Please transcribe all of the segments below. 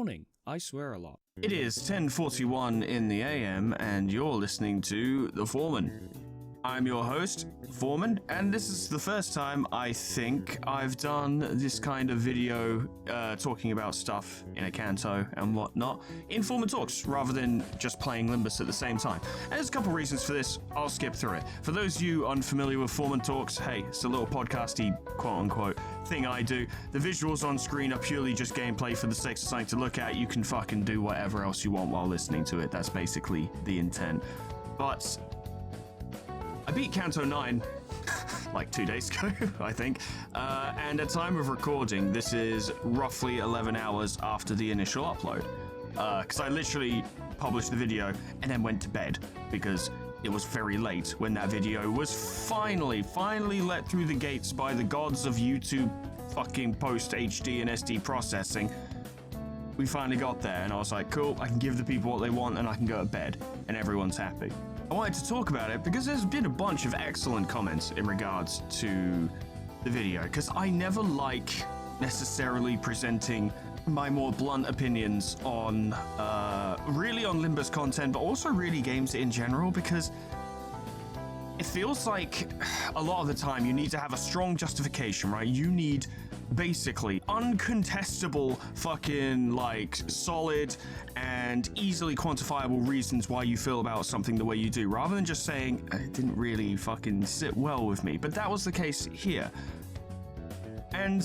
morning. I swear a lot. It is 10:41 in the AM, and you're listening to The Foreman. I'm your host, Foreman, and this is the first time I think I've done this kind of video talking about stuff in a Canto and whatnot in Foreman Talks, rather than just playing Limbus at the same time. And there's a couple reasons for this. I'll skip through it. For those of you unfamiliar with Foreman Talks, hey, it's a little podcasty, quote-unquote, thing I do. The visuals on screen are purely just gameplay for the sake of something to look at. You can fucking do whatever else you want while listening to it. That's basically the intent. But I beat Canto 9 like 2 days ago, I think, and at time of recording, this is roughly 11 hours after the initial upload, because I literally published the video and then went to bed, because it was very late when that video was finally let through the gates by the gods of YouTube fucking post HD and SD processing. We finally got there, and I was like, cool, I can give the people what they want and I can go to bed, and everyone's happy. I wanted to talk about it because there's been a bunch of excellent comments in regards to the video, because I never like necessarily presenting my more blunt opinions on really on Limbus content, but also really games in general, because it feels like a lot of the time you need to have a strong justification, right? You need basically uncontestable fucking like solid and easily quantifiable reasons why you feel about something the way you do, rather than just saying it didn't really fucking sit well with me. But that was the case here, and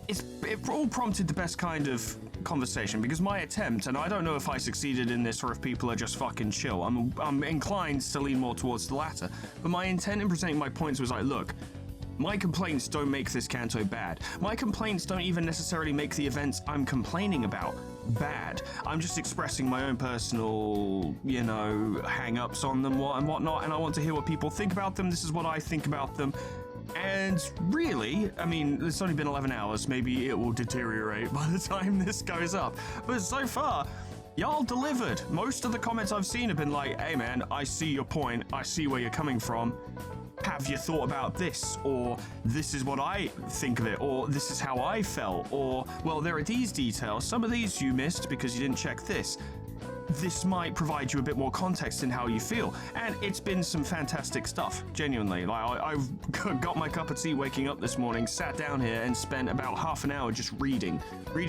it all prompted the best kind of conversation, because my attempt, and I don't know if I succeeded in this or if people are just fucking chill, I'm inclined to lean more towards the latter, but my intent in presenting my points was like, look, my complaints don't make this Canto bad. My complaints don't even necessarily make the events I'm complaining about bad. I'm just expressing my own personal, hang-ups on them and whatnot, and I want to hear what people think about them. This is what I think about them. And really, I mean, it's only been 11 hours. Maybe it will deteriorate by the time this goes up. But so far, y'all delivered. Most of the comments I've seen have been like, hey man, I see your point. I see where you're coming from. Have you thought about this? Or this is what I think of it, or this is how I felt, or well, there are these details. Some of these you missed because you didn't check this. This might provide you a bit more context in how you feel. And it's been some fantastic stuff, genuinely. Like I've got my cup of tea waking up this morning, sat down here and spent about half an hour just reading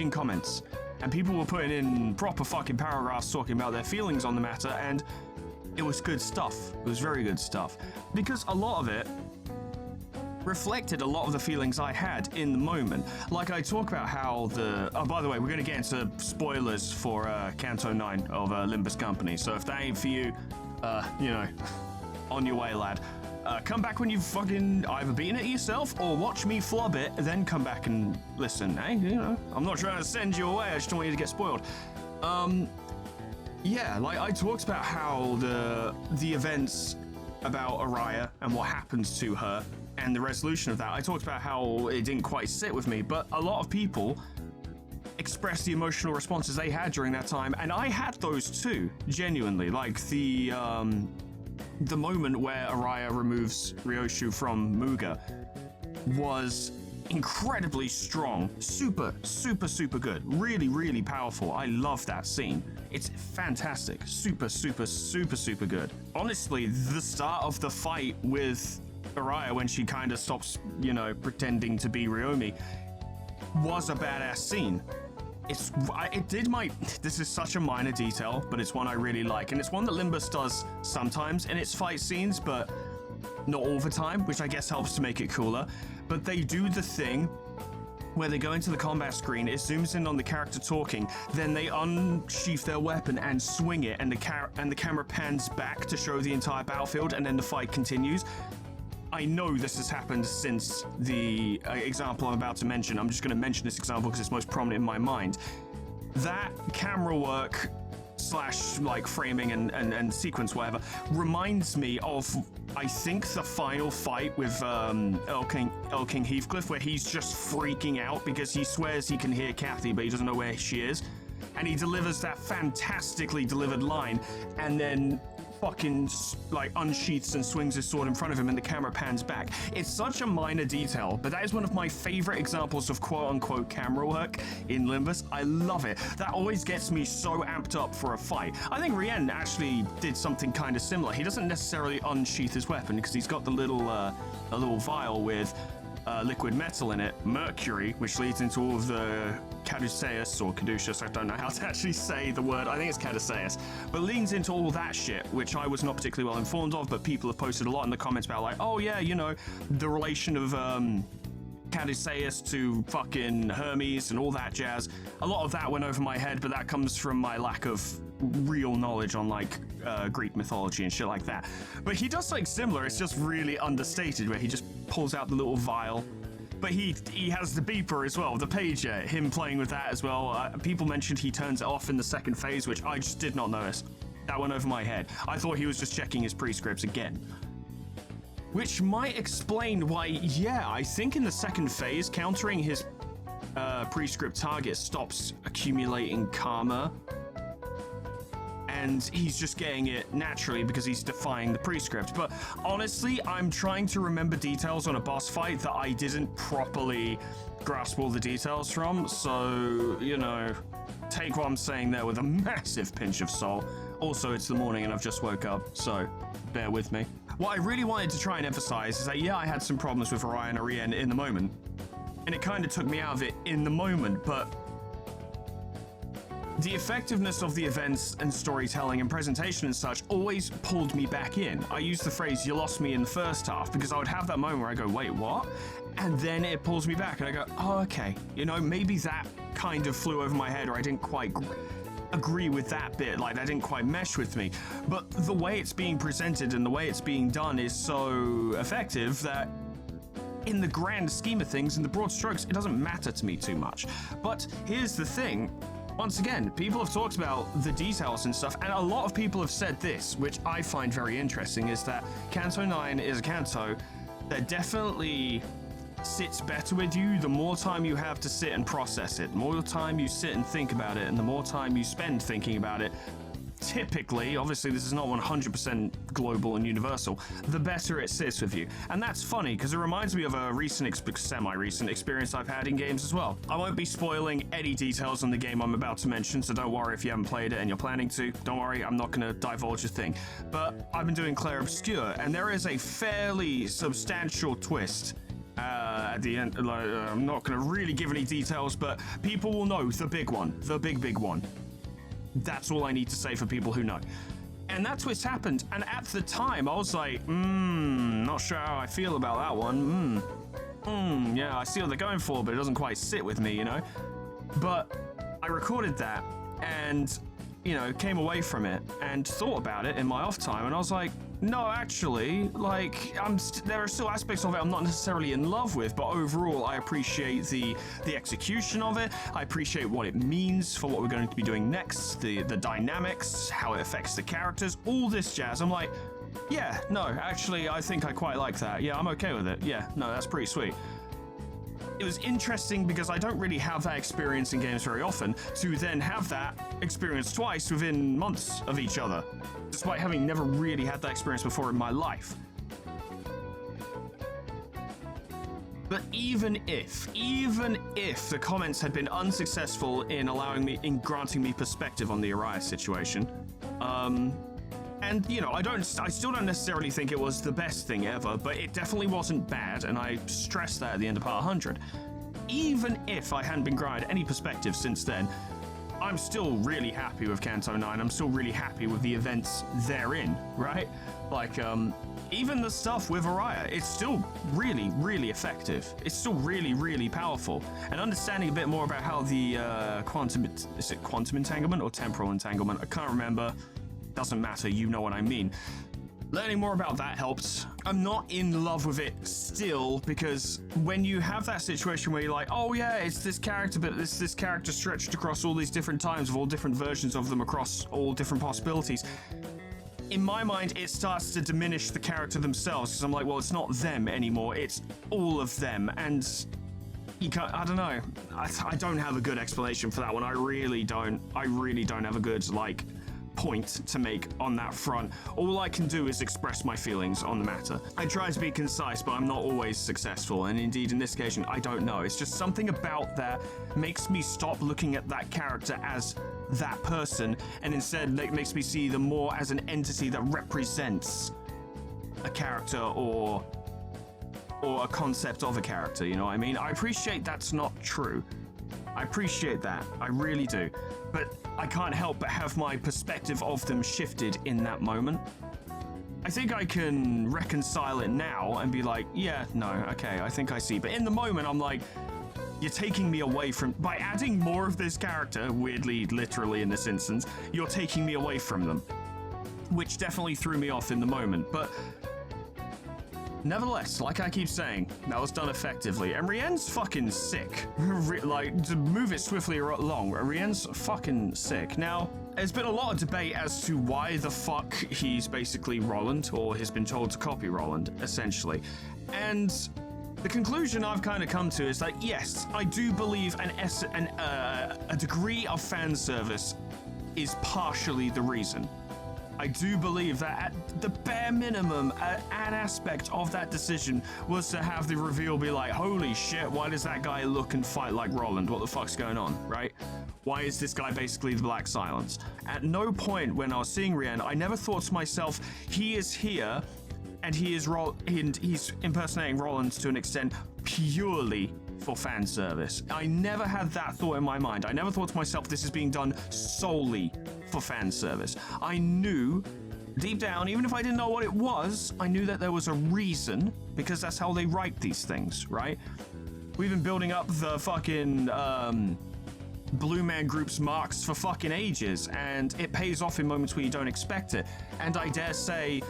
comments. And people were putting in proper fucking paragraphs talking about their feelings on the matter, and it was good stuff. It was very good stuff. Because a lot of it reflected a lot of the feelings I had in the moment. Like I talk about how by the way, we're going to get into spoilers for Canto 9 of Limbus Company. So if that ain't for you, on your way, lad. Come back when you've fucking either beaten it yourself or watch me flub it, then come back and listen. Hey, I'm not trying to send you away. I just don't want you to get spoiled. Yeah, like I talked about how the events about Araya and what happens to her and the resolution of that, I talked about how it didn't quite sit with me, but a lot of people expressed the emotional responses they had during that time, and I had those too, genuinely. Like the moment where Araya removes Ryoshu from Muga was incredibly strong, super good, really powerful. I love that scene. It's fantastic, super good. Honestly, the start of the fight with Araya, when she kind of stops, pretending to be Ryomi, was a badass scene. This is such a minor detail, but it's one I really like, and it's one that Limbus does sometimes in its fight scenes, but not all the time, which I guess helps to make it cooler. But they do the thing where they go into the combat screen, it zooms in on the character talking, then they unsheath their weapon and swing it, and the camera pans back to show the entire battlefield, and then the fight continues. I know this has happened since the example I'm about to mention. I'm just going to mention this example because it's most prominent in my mind. That camera work / like framing and sequence, whatever, reminds me of, I think, the final fight with King Heathcliff, where he's just freaking out because he swears he can hear Kathy, but he doesn't know where she is. And he delivers that fantastically delivered line, and then fucking like unsheaths and swings his sword in front of him and the camera pans back. It's such a minor detail, but that is one of my favorite examples of quote-unquote camera work in Limbus. I love it. That always gets me so amped up for a fight. I think Rien actually did something kind of similar. He doesn't necessarily unsheath his weapon because he's got the little vial with liquid metal in it, mercury, which leads into all of the caduceus or caduceus, I don't know how to actually say the word, I think it's caduceus, but leans into all that shit, which I was not particularly well informed of, but people have posted a lot in the comments about like, oh yeah, you know, the relation of caduceus to fucking Hermes and all that jazz. A lot of that went over my head, but that comes from my lack of real knowledge on like Greek mythology and shit like that. But he does something similar, it's just really understated, where he just pulls out the little vial. But he has the beeper as well, the pager, him playing with that as well. People mentioned he turns it off in the second phase, which I just did not notice. That went over my head. I thought he was just checking his prescripts again. Which might explain why, yeah, I think in the second phase, countering his prescript target stops accumulating karma. And he's just getting it naturally because he's defying the prescript. But honestly, I'm trying to remember details on a boss fight that I didn't properly grasp all the details from. So, you know, take what I'm saying there with a massive pinch of salt. Also, it's the morning and I've just woke up, so bear with me. What I really wanted to try and emphasize is that, yeah, I had some problems with Orion or Rien in the moment. And it kind of took me out of it in the moment, but the effectiveness of the events and storytelling and presentation and such always pulled me back in. I use the phrase, you lost me in the first half, because I would have that moment where I go, wait, what? And then it pulls me back and I go, oh, okay. You know, maybe that kind of flew over my head, or I didn't quite agree with that bit, like that didn't quite mesh with me. But the way it's being presented and the way it's being done is so effective that in the grand scheme of things, in the broad strokes, it doesn't matter to me too much. But here's the thing. Once again, people have talked about the details and stuff, and a lot of people have said this, which I find very interesting, is that Canto 9 is a Canto that definitely sits better with you the more time you have to sit and process it. The more time you sit and think about it, and the more time you spend thinking about it, typically, obviously this is not 100% global and universal, the better it sits with you. And that's funny, because it reminds me of a semi-recent experience I've had in games as well. I won't be spoiling any details on the game I'm about to mention, so don't worry if you haven't played it and you're planning to. Don't worry, I'm not going to divulge a thing. But I've been doing Clair Obscure, and there is a fairly substantial twist at the end. I'm not going to really give any details, but people will know the big one, the big one. That's all I need to say for people who know. And that twist happened, and at the time I was like, not sure how I feel about that one. Yeah, I see what they're going for, but it doesn't quite sit with me, you know? But I recorded that and, you know, came away from it and thought about it in my off time, and I was like, no, actually, like, there are still aspects of it I'm not necessarily in love with, but overall, I appreciate the execution of it. I appreciate what it means for what we're going to be doing next, the dynamics, how it affects the characters, all this jazz. I'm like, yeah, no, actually, I think I quite like that. Yeah, I'm okay with it. Yeah, no, that's pretty sweet. It was interesting because I don't really have that experience in games very often, to then have that experience twice within months of each other, despite having never really had that experience before in my life. But even if the comments had been unsuccessful in granting me perspective on the Uriah situation, and, you know, I still don't necessarily think it was the best thing ever, but it definitely wasn't bad, and I stressed that at the end of part 100. Even if I hadn't been granted any perspective since then, I'm still really happy with Canto 9. I'm still really happy with the events therein, right? Like, even the stuff with Uriah, it's still really, really effective. It's still really, really powerful. And understanding a bit more about how the is it quantum entanglement or temporal entanglement? I can't remember. Doesn't matter, you know what I mean. Learning more about that helps. I'm not in love with it still, because when you have that situation where you're like, oh yeah, it's this character, but it's this character stretched across all these different times, of all different versions of them across all different possibilities, in my mind, it starts to diminish the character themselves, because I'm like, well, it's not them anymore, it's all of them, and you can't, I don't know. I don't have a good explanation for that one. I really don't have a good, like, point to make on that front. All I can do is express my feelings on the matter. I try to be concise, but I'm not always successful, and indeed in this occasion, I don't know. It's just something about that makes me stop looking at that character as that person, and instead makes me see them more as an entity that represents a character or a concept of a character, you know what I mean? I appreciate that's not true. I appreciate that, I really do. But I can't help but have my perspective of them shifted in that moment. I think I can reconcile it now and be like, yeah, no, okay, I think I see. But in the moment, I'm like, you're taking me away from, by adding more of this character, weirdly, literally in this instance, you're taking me away from them. Which definitely threw me off in the moment, but nevertheless, like I keep saying, that was done effectively. And Rien's fucking sick. Like, to move it swiftly along, Rien's fucking sick. Now, there's been a lot of debate as to why the fuck he's basically Roland, or has been told to copy Roland, essentially. And the conclusion I've kind of come to is that, yes, I do believe a degree of fan service is partially the reason. I do believe that at the bare minimum, an aspect of that decision was to have the reveal be like, holy shit, why does that guy look and fight like Roland? What the fuck's going on, right? Why is this guy basically the Black Silence? At no point when I was seeing Rien, I never thought to myself, he is here and he's impersonating Roland to an extent purely for fan service. I never had that thought in my mind. I never thought to myself, this is being done solely for fan service. I knew deep down, even if I didn't know what it was, I knew that there was a reason, because that's how they write these things, right? We've been building up the fucking Blue Man Group's marks for fucking ages, and it pays off in moments where you don't expect it. And I dare say,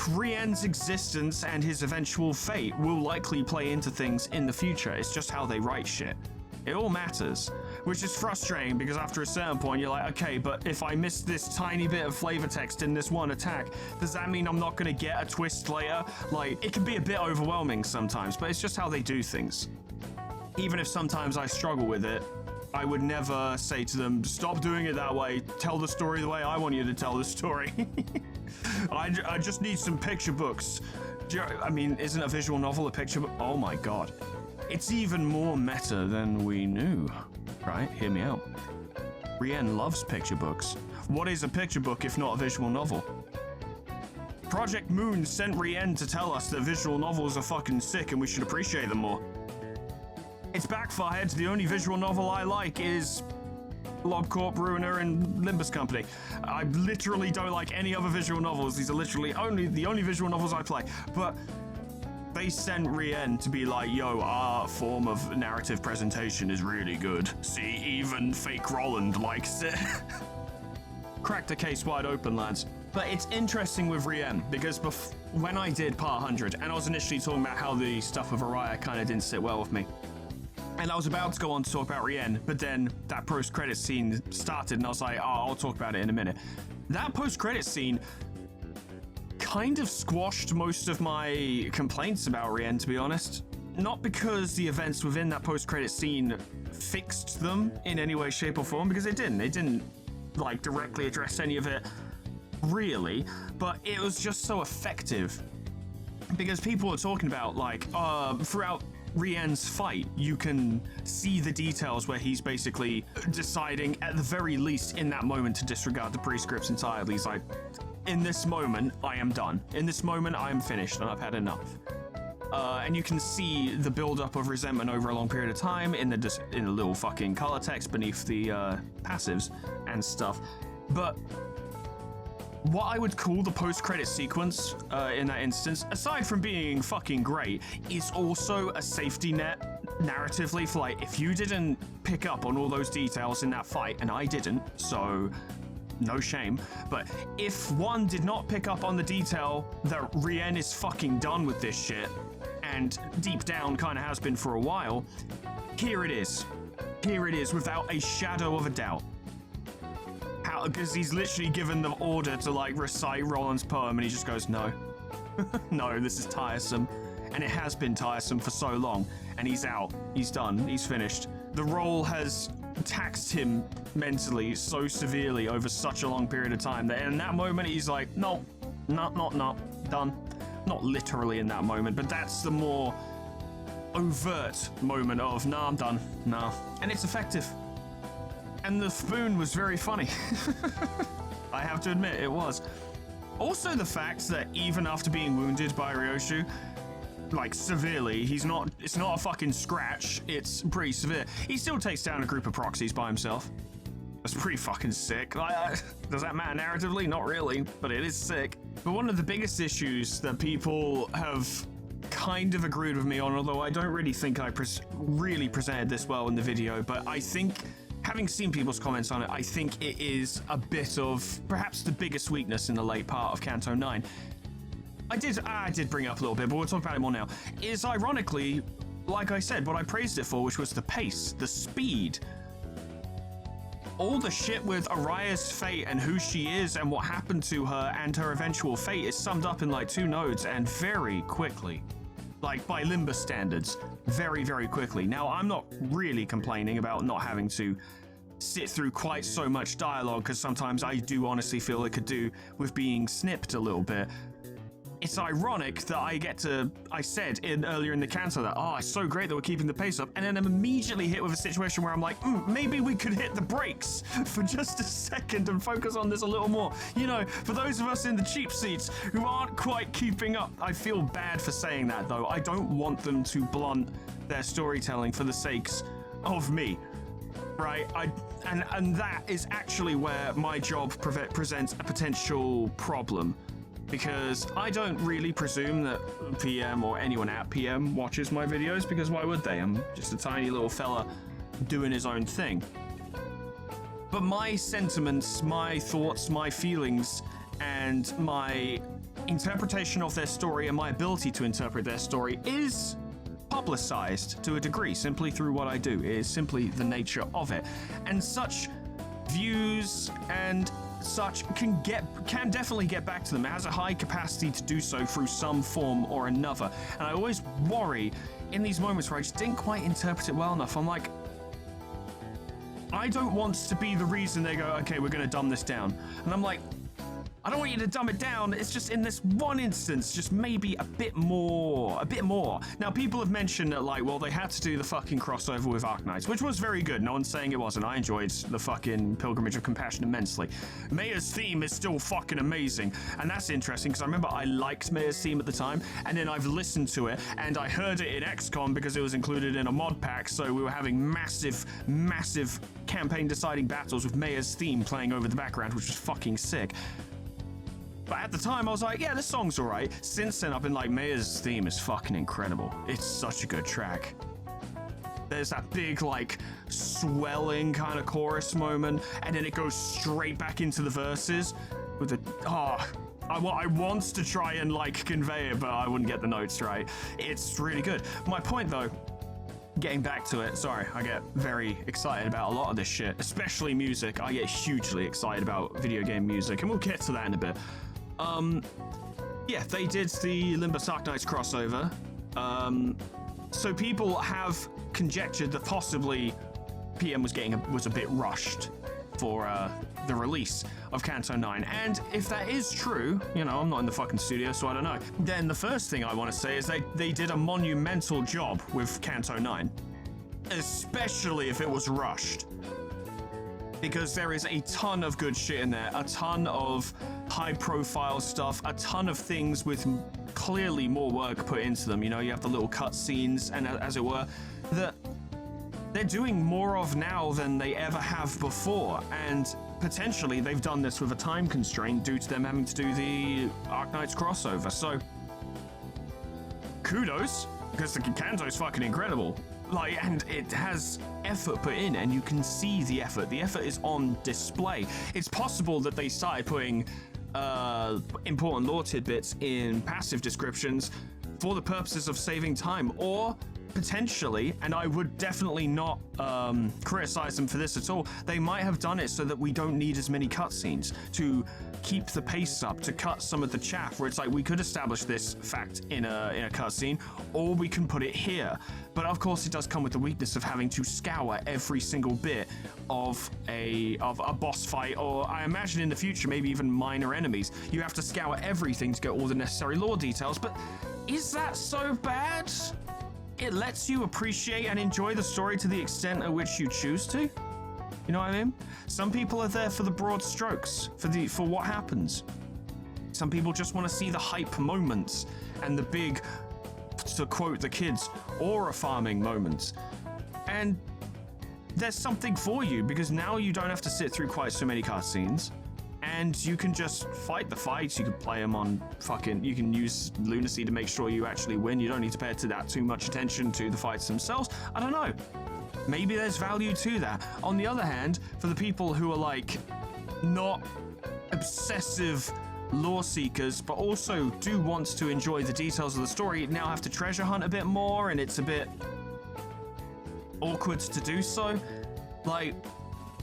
Rien's existence and his eventual fate will likely play into things in the future. It's just how they write shit. It all matters, which is frustrating because after a certain point you're like, okay, but if I miss this tiny bit of flavor text in this one attack, does that mean I'm not going to get a twist later? Like, it can be a bit overwhelming sometimes, but it's just how they do things. Even if sometimes I struggle with it, I would never say to them, stop doing it that way, tell the story the way I want you to tell the story. I just need some picture books. I mean, isn't a visual novel a picture book? Oh my god. It's even more meta than we knew, right? Hear me out. Rien loves picture books. What is a picture book if not a visual novel? Project Moon sent Rien to tell us that visual novels are fucking sick and we should appreciate them more. It's backfired. The only visual novel I like is Lobcorp, Ruiner, and Limbus Company. I literally don't like any other visual novels. These are literally the only visual novels I play. But they sent Rien to be like, yo, our form of narrative presentation is really good. See, even fake Roland likes it. Cracked the case wide open, lads. But it's interesting with Rien, because when I did part 100, and I was initially talking about how the stuff with Araya kind of didn't sit well with me, and I was about to go on to talk about Rien, but then that post-credit scene started, and I was like, oh, I'll talk about it in a minute. That post-credit scene kind of squashed most of my complaints about Rien, to be honest. Not because the events within that post-credit scene fixed them in any way, shape, or form, because it didn't. It didn't, like, directly address any of it, really, but it was just so effective. Because people were talking about, like, throughout Rien's fight, you can see the details where he's basically deciding, at the very least in that moment, to disregard the prescripts entirely. He's like, in this moment, I am done. In this moment, I am finished and I've had enough. And you can see the build-up of resentment over a long period of time in the little fucking color text beneath the passives and stuff. But what I would call the post-credit sequence in that instance, aside from being fucking great, is also a safety net narratively for, like, if you didn't pick up on all those details in that fight, and I didn't, so no shame, but if one did not pick up on the detail that Rien is fucking done with this shit, and deep down kind of has been for a while, here it is. Here it is, without a shadow of a doubt. Because he's literally given the order to, like, recite Roland's poem, and he just goes, no. No, this is tiresome. And it has been tiresome for so long. And he's out. He's done. He's finished. The role has taxed him mentally so severely over such a long period of time that in that moment he's like, no, not, done. Not literally in that moment, but that's the more overt moment of, nah, I'm done, nah. And it's effective. And the spoon was very funny. I have to admit, it was. Also the fact that even after being wounded by Ryoshu, like severely, it's not a fucking scratch, it's pretty severe. He still takes down a group of proxies by himself. That's pretty fucking sick. Does that matter narratively? Not really, but it is sick. But one of the biggest issues that people have kind of agreed with me on, although I don't really think I really presented this well in the video, but I think, having seen people's comments on it, I think it is a bit of perhaps the biggest weakness in the late part of Canto 9. I did bring it up a little bit, but we'll talk about it more now. Is ironically, like I said, what I praised it for, which was the pace, the speed. All the shit with Araya's fate and who she is and what happened to her and her eventual fate is summed up in like 2 nodes and very quickly. Like by Limba standards, very, very quickly. Now, I'm not really complaining about not having to sit through quite so much dialogue, because sometimes I do honestly feel it could do with being snipped a little bit. It's ironic that I said earlier in the Canto that, oh, it's so great that we're keeping the pace up, and then I'm immediately hit with a situation where I'm like, maybe we could hit the brakes for just a second and focus on this a little more. You know, for those of us in the cheap seats who aren't quite keeping up, I feel bad for saying that, though. I don't want them to blunt their storytelling for the sakes of me, right? And that is actually where my job presents a potential problem. Because I don't really presume that PM or anyone at PM watches my videos, because why would they? I'm just a tiny little fella doing his own thing. But my sentiments, my thoughts, my feelings, and my interpretation of their story and my ability to interpret their story is publicized to a degree simply through what I do. It is simply the nature of it. And such views and such can definitely get back to them. It has a high capacity to do so through some form or another. And I always worry in these moments where I just didn't quite interpret it well enough. I'm like, I don't want to be the reason they go, okay, we're going to dumb this down. And I'm like, I don't want you to dumb it down. It's just in this one instance, just maybe a bit more. Now, people have mentioned that, like, well, they had to do the fucking crossover with Arknights, which was very good. No one's saying it wasn't. I enjoyed the fucking Pilgrimage of Compassion immensely. Maya's theme is still fucking amazing. And that's interesting, because I remember I liked Maya's theme at the time, and then I've listened to it, and I heard it in XCOM because it was included in a mod pack, so we were having massive campaign deciding battles with Maya's theme playing over the background, which was fucking sick. But at the time, I was like, yeah, this song's alright. Since then, I've been like, Maya's theme is fucking incredible. It's such a good track. There's that big, like, swelling kind of chorus moment, and then it goes straight back into the verses with the, I want to try and, like, convey it, but I wouldn't get the notes right. It's really good. My point, though, getting back to it, sorry, I get very excited about a lot of this shit, especially music. I get hugely excited about video game music, and we'll get to that in a bit. Yeah, they did the Limbus Arknights crossover. So people have conjectured that possibly PM was a bit rushed for the release of Canto 9. And if that is true, you know, I'm not in the fucking studio, so I don't know. Then the first thing I want to say is they did a monumental job with Canto 9, especially if it was rushed. Because there is a ton of good shit in there, a ton of high-profile stuff, a ton of things with clearly more work put into them. You know, you have the little cutscenes, and as it were, that they're doing more of now than they ever have before. And potentially they've done this with a time constraint due to them having to do the Arknights crossover. So, kudos, because the Canto's fucking incredible. Like, and it has effort put in, and you can see the effort. The effort is on display. It's possible that they started putting important lore tidbits in passive descriptions for the purposes of saving time, or potentially, and I would definitely not criticize them for this at all, they might have done it so that we don't need as many cutscenes, to keep the pace up, to cut some of the chaff, where it's like we could establish this fact in a cutscene, or we can put it here. But of course it does come with the weakness of having to scour every single bit of a boss fight, or I imagine in the future maybe even minor enemies. You have to scour everything to get all the necessary lore details, but is that so bad? It lets you appreciate and enjoy the story to the extent at which you choose to. You know what I mean? Some people are there for the broad strokes, for what happens. Some people just want to see the hype moments and the big, to quote the kids, aura farming moments. And there's something for you, because now you don't have to sit through quite so many cutscenes. And you can just fight the fights. You can play them on you can use lunacy to make sure you actually win. You don't need to pay too much attention to the fights themselves. I don't know. Maybe there's value to that. On the other hand, for the people who are like not obsessive lore seekers, but also do want to enjoy the details of the story, now have to treasure hunt a bit more, and it's a bit awkward to do so. Like,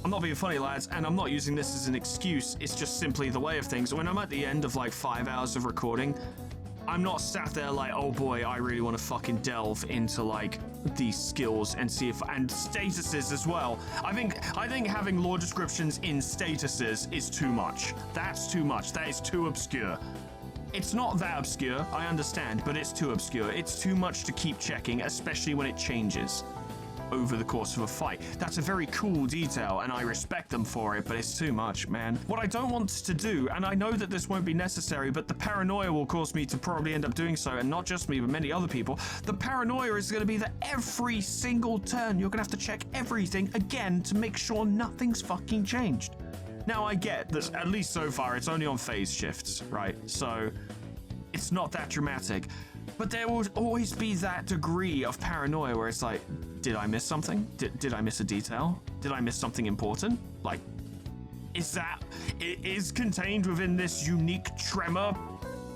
I'm not being funny, lads, and I'm not using this as an excuse. It's just simply the way of things. When I'm at the end of like 5 hours of recording, I'm not sat there like, oh boy, I really want to fucking delve into like these skills and see and statuses as well. I think having lore descriptions in statuses is too much. That's too much. That is too obscure. It's not that obscure, I understand, but it's too obscure. It's too much to keep checking, especially when it changes over the course of a fight. That's a very cool detail, and I respect them for it, but it's too much, man. What I don't want to do, and I know that this won't be necessary, but the paranoia will cause me to probably end up doing so, and not just me, but many other people. The paranoia is going to be that every single turn, you're going to have to check everything again to make sure nothing's fucking changed. Now, I get that, at least so far, it's only on phase shifts, right? So, it's not that dramatic. But there will always be that degree of paranoia where it's like, did I miss something? Did I miss a detail? Did I miss something important? Like, is contained within this unique tremor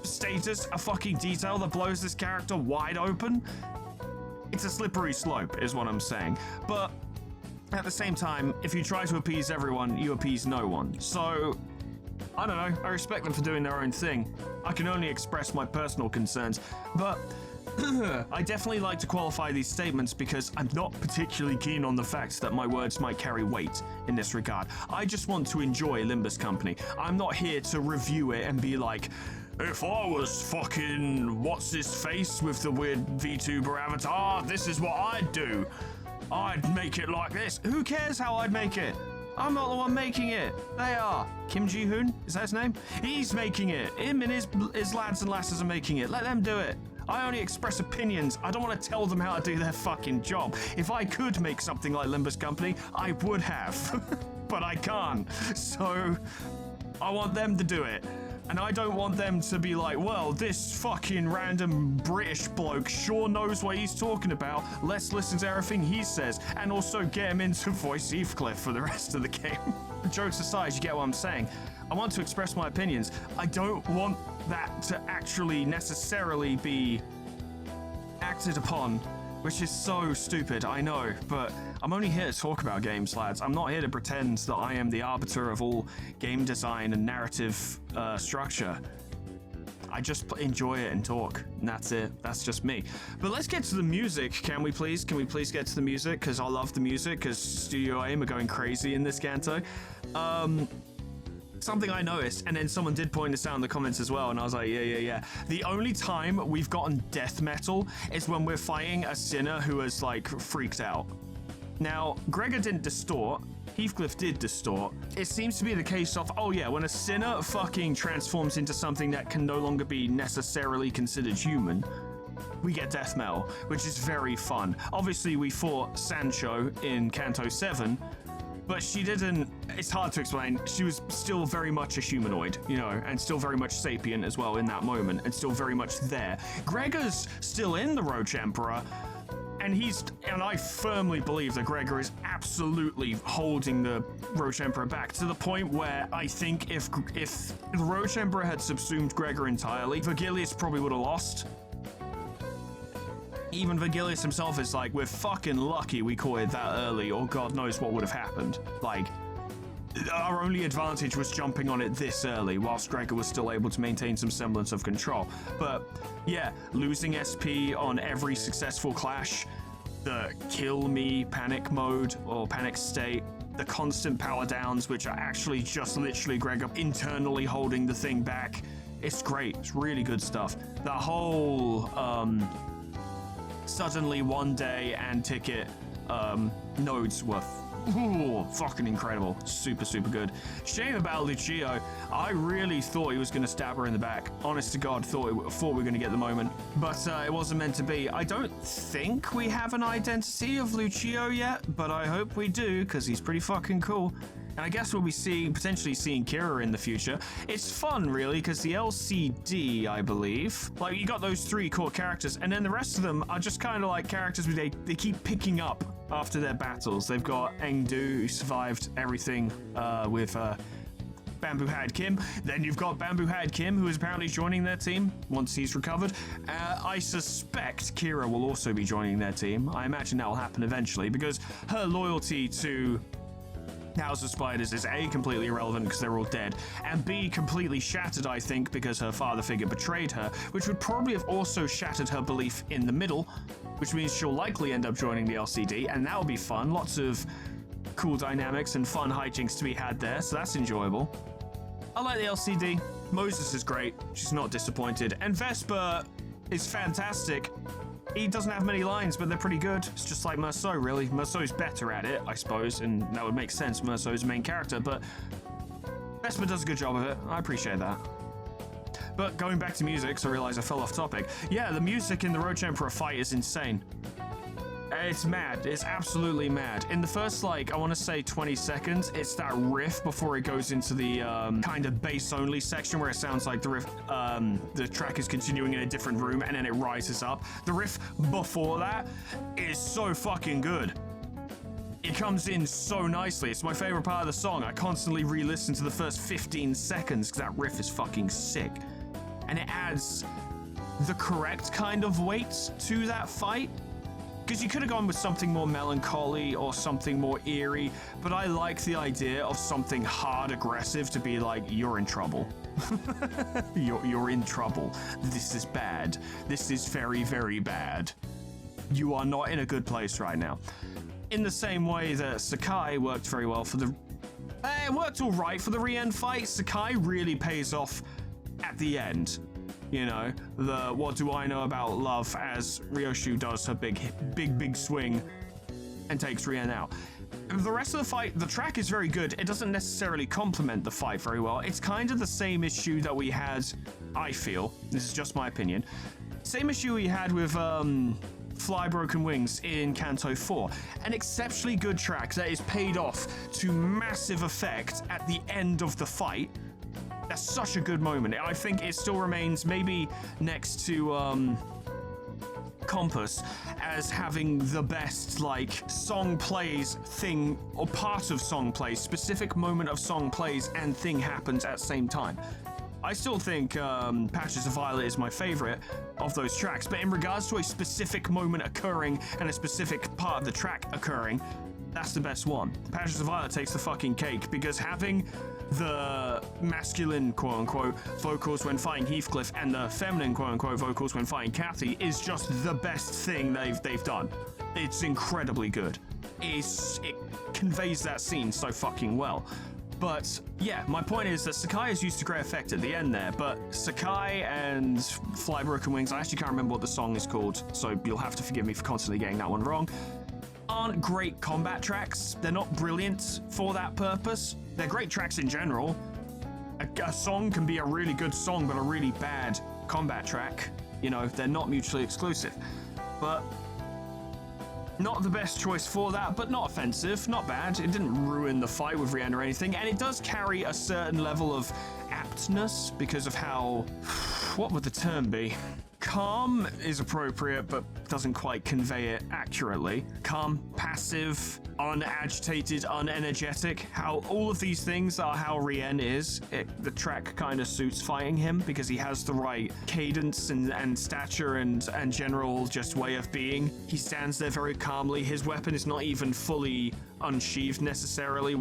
status a fucking detail that blows this character wide open? It's a slippery slope, is what I'm saying. But at the same time, if you try to appease everyone, you appease no one. So, I don't know, I respect them for doing their own thing. I can only express my personal concerns, but I definitely like to qualify these statements because I'm not particularly keen on the fact that my words might carry weight in this regard. I just want to enjoy Limbus Company. I'm not here to review it and be like, if I was fucking what's-his-face with the weird VTuber avatar, this is what I'd do. I'd make it like this. Who cares how I'd make it? I'm not the one making it. They are. Kim Ji-hoon? Is that his name? He's making it. Him and his lads and lasses are making it. Let them do it. I only express opinions. I don't want to tell them how to do their fucking job. If I could make something like Limbus Company, I would have. But I can't. So, I want them to do it. And I don't want them to be like, well, this fucking random British bloke sure knows what he's talking about. Let's listen to everything he says. And also get him in to voice Heathcliff for the rest of the game. Jokes aside, you get what I'm saying. I want to express my opinions. I don't want that to actually necessarily be acted upon, which is so stupid, I know, but I'm only here to talk about games, lads. I'm not here to pretend that I am the arbiter of all game design and narrative structure. I just enjoy it and talk, and that's it. That's just me. But let's get to the music, can we please? Can we please get to the music? Because I love the music, because Studio AIM are going crazy in this Canto. Something I noticed, and then someone did point this out in the comments as well, and I was like, yeah. The only time we've gotten death metal is when we're fighting a sinner who has, like, freaked out. Now, Gregor didn't distort, Heathcliff did distort. It seems to be the case of, oh yeah, when a sinner fucking transforms into something that can no longer be necessarily considered human, we get death metal, which is very fun. Obviously, we fought Sancho in Canto 7, but she didn't, it's hard to explain, she was still very much a humanoid, you know, and still very much sapient as well in that moment, and still very much there. Gregor's still in the Roach Emperor, and I firmly believe that Gregor is absolutely holding the Roach Emperor back to the point where I think if the Roach Emperor had subsumed Gregor entirely, Vergilius probably would have lost. Even Vergilius himself is like, we're fucking lucky we caught it that early, or God knows what would have happened. Like, our only advantage was jumping on it this early, whilst Gregor was still able to maintain some semblance of control. But yeah, losing SP on every successful clash, the kill me panic mode or panic state, the constant power downs, which are actually just literally Gregor internally holding the thing back. It's great. It's really good stuff. The whole suddenly one day and ticket nodes were fucking incredible. Super, super good. Shame about Lucio. I really thought he was going to stab her in the back. Honest to God, thought we were going to get the moment. But it wasn't meant to be. I don't think we have an identity of Lucio yet, but I hope we do, because he's pretty fucking cool. And I guess we'll be potentially seeing Kira in the future. It's fun, really, because the LCD, I believe, like, you got those 3 core characters, and then the rest of them are just kind of like characters where they keep picking up after their battles. They've got Engdu, who survived everything with Bamboo Had Kim. Then you've got Bamboo Had Kim, who is apparently joining their team once he's recovered. I suspect Kira will also be joining their team. I imagine that will happen eventually, because her loyalty to House of Spiders is A, completely irrelevant because they're all dead, and B, completely shattered, I think, because her father figure betrayed her, which would probably have also shattered her belief in the middle, which means she'll likely end up joining the LCD, and that'll be fun. Lots of cool dynamics and fun hijinks to be had there, so that's enjoyable. I like the LCD. Moses is great. She's not disappointed. And Vesper is fantastic. He doesn't have many lines, but they're pretty good. It's just like Merceau, really. Merceau's better at it, I suppose, and that would make sense. Merceau's the main character, but Vesper does a good job of it. I appreciate that. But going back to music, so I realize I fell off topic. Yeah, the music in the Roach Emperor fight is insane. It's mad. It's absolutely mad. In the first, like, I want to say 20 seconds, it's that riff before it goes into the kind of bass-only section where it sounds like the riff, the track is continuing in a different room and then it rises up. The riff before that is so fucking good. It comes in so nicely. It's my favorite part of the song. I constantly re-listen to the first 15 seconds because that riff is fucking sick. And it adds the correct kind of weight to that fight. Because you could have gone with something more melancholy or something more eerie, but I like the idea of something hard aggressive to be like, you're in trouble. You're in trouble. This is bad. This is very, very bad. You are not in a good place right now. In the same way that Sakai worked very well for the... it worked all right for the re-end fight. Sakai really pays off at the end. You know, the what do I know about love as Ryoshu does her big swing and takes Rien out. The rest of the fight, the track is very good. It doesn't necessarily complement the fight very well. It's kind of the same issue that we had, I feel, this is just my opinion, same issue we had with Fly Broken Wings in Canto 4. An exceptionally good track that is paid off to massive effect at the end of the fight. That's such a good moment. I think it still remains maybe next to Compass as having the best, like, song plays thing, or part of song plays, specific moment of song plays and thing happens at the same time. I still think Patches of Violet is my favorite of those tracks, but in regards to a specific moment occurring and a specific part of the track occurring, that's the best one. Patches of Violet takes the fucking cake, because having the masculine quote-unquote vocals when fighting Heathcliff and the feminine quote-unquote vocals when fighting Kathy is just the best thing they've done. It's incredibly good. It conveys that scene so fucking well. But yeah, my point is that Sakai is used to great effect at the end there, but Sakai and Fly Broken Wings, I actually can't remember what the song is called, so you'll have to forgive me for constantly getting that one wrong, aren't great combat tracks. They're not brilliant for that purpose. They're great tracks in general. A song can be a really good song, but a really bad combat track. You know, they're not mutually exclusive. But not the best choice for that, but not offensive, not bad. It didn't ruin the fight with Rihanna or anything, and it does carry a certain level of aptness because of how, what would the term be? calm is appropriate, but doesn't quite convey it accurately. Calm, passive, unagitated, unenergetic. How all of these things are how Rien is. The track kind of suits fighting him because he has the right cadence and stature and general just way of being. He stands there very calmly. His weapon is not even fully unsheathed necessarily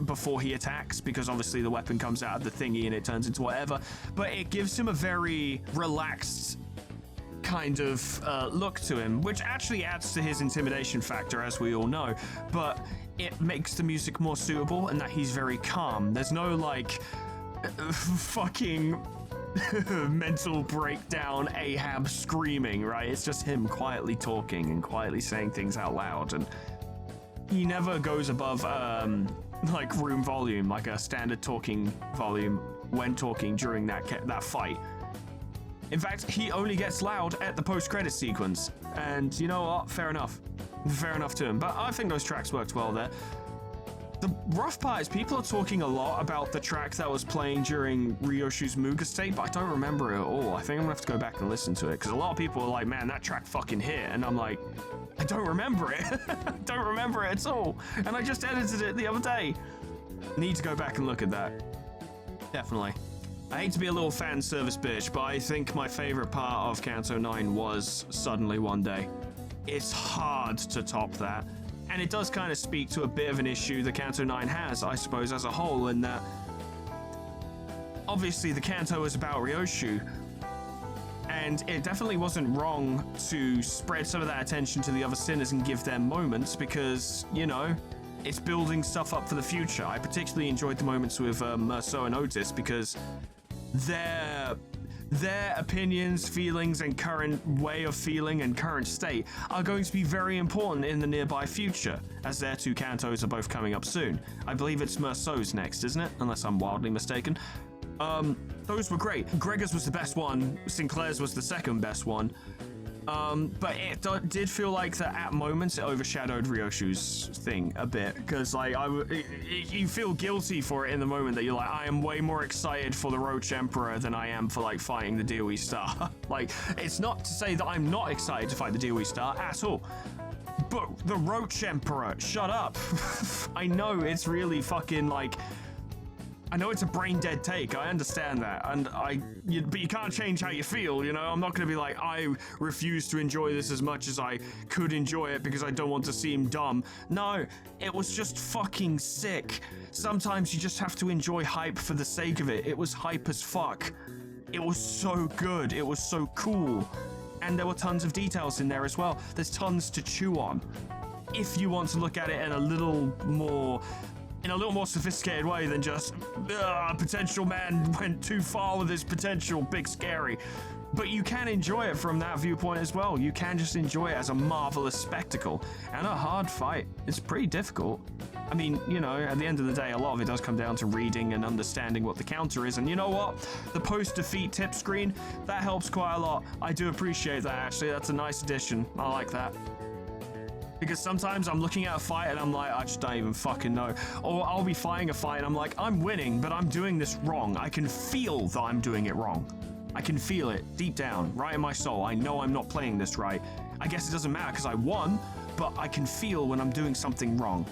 before he attacks, because obviously the weapon comes out of the thingy and it turns into whatever, but it gives him a very relaxed kind of look to him, which actually adds to his intimidation factor, as we all know, but it makes the music more suitable and that he's very calm. There's no like fucking mental breakdown Ahab screaming, right? It's just him quietly talking and quietly saying things out loud, and he never goes above like room volume, like a standard talking volume when talking during that fight. In fact, he only gets loud at the post-credit sequence, and you know what? Fair enough to him. But I think those tracks worked well there. The rough part is people are talking a lot about the track that was playing during Ryoshu's Muga state, but I don't remember it at all. I think I'm gonna have to go back and listen to it, because a lot of people are like, man, that track fucking hit, and I'm like, I don't remember it. I don't remember it at all. And I just edited it the other day. Need to go back and look at that. Definitely. I hate to be a little fan service bitch, but I think my favorite part of Canto 9 was Suddenly One Day. It's hard to top that. And it does kind of speak to a bit of an issue that Canto 9 has, I suppose, as a whole, in that obviously the Canto is about Ryoshu, and it definitely wasn't wrong to spread some of that attention to the other sinners and give them moments, because, you know, it's building stuff up for the future. I particularly enjoyed the moments with Merceau and Otis, because their opinions, feelings, and current way of feeling and current state are going to be very important in the nearby future, as their two cantos are both coming up soon. I believe it's Merceau's next, isn't it? Unless I'm wildly mistaken. Those were great. Gregor's was the best one, Sinclair's was the second best one. But it did feel like that at moments it overshadowed Ryoshu's thing a bit, because like you feel guilty for it in the moment that you're like, I am way more excited for the Roach Emperor than I am for like fighting the DOE Star. Like, it's not to say that I'm not excited to fight the DOE Star at all, but the Roach Emperor, shut up. I know it's really fucking like, I know it's a brain-dead take, I understand that, but you can't change how you feel, you know? I'm not gonna be like, I refuse to enjoy this as much as I could enjoy it because I don't want to seem dumb. No, it was just fucking sick. Sometimes you just have to enjoy hype for the sake of it. It was hype as fuck. It was so good, it was so cool. And there were tons of details in there as well. There's tons to chew on. If you want to look at it in a little more sophisticated way than just, potential man went too far with his potential, big scary. But you can enjoy it from that viewpoint as well. You can just enjoy it as a marvelous spectacle and a hard fight. It's pretty difficult. I mean, you know, at the end of the day, a lot of it does come down to reading and understanding what the counter is. And you know what? The post-defeat tip screen, that helps quite a lot. I do appreciate that, actually. That's a nice addition. I like that. Because sometimes I'm looking at a fight and I'm like, I just don't even fucking know. Or I'll be fighting a fight and I'm like, I'm winning, but I'm doing this wrong. I can feel that I'm doing it wrong. I can feel it deep down, right in my soul. I know I'm not playing this right. I guess it doesn't matter because I won, but I can feel when I'm doing something wrong.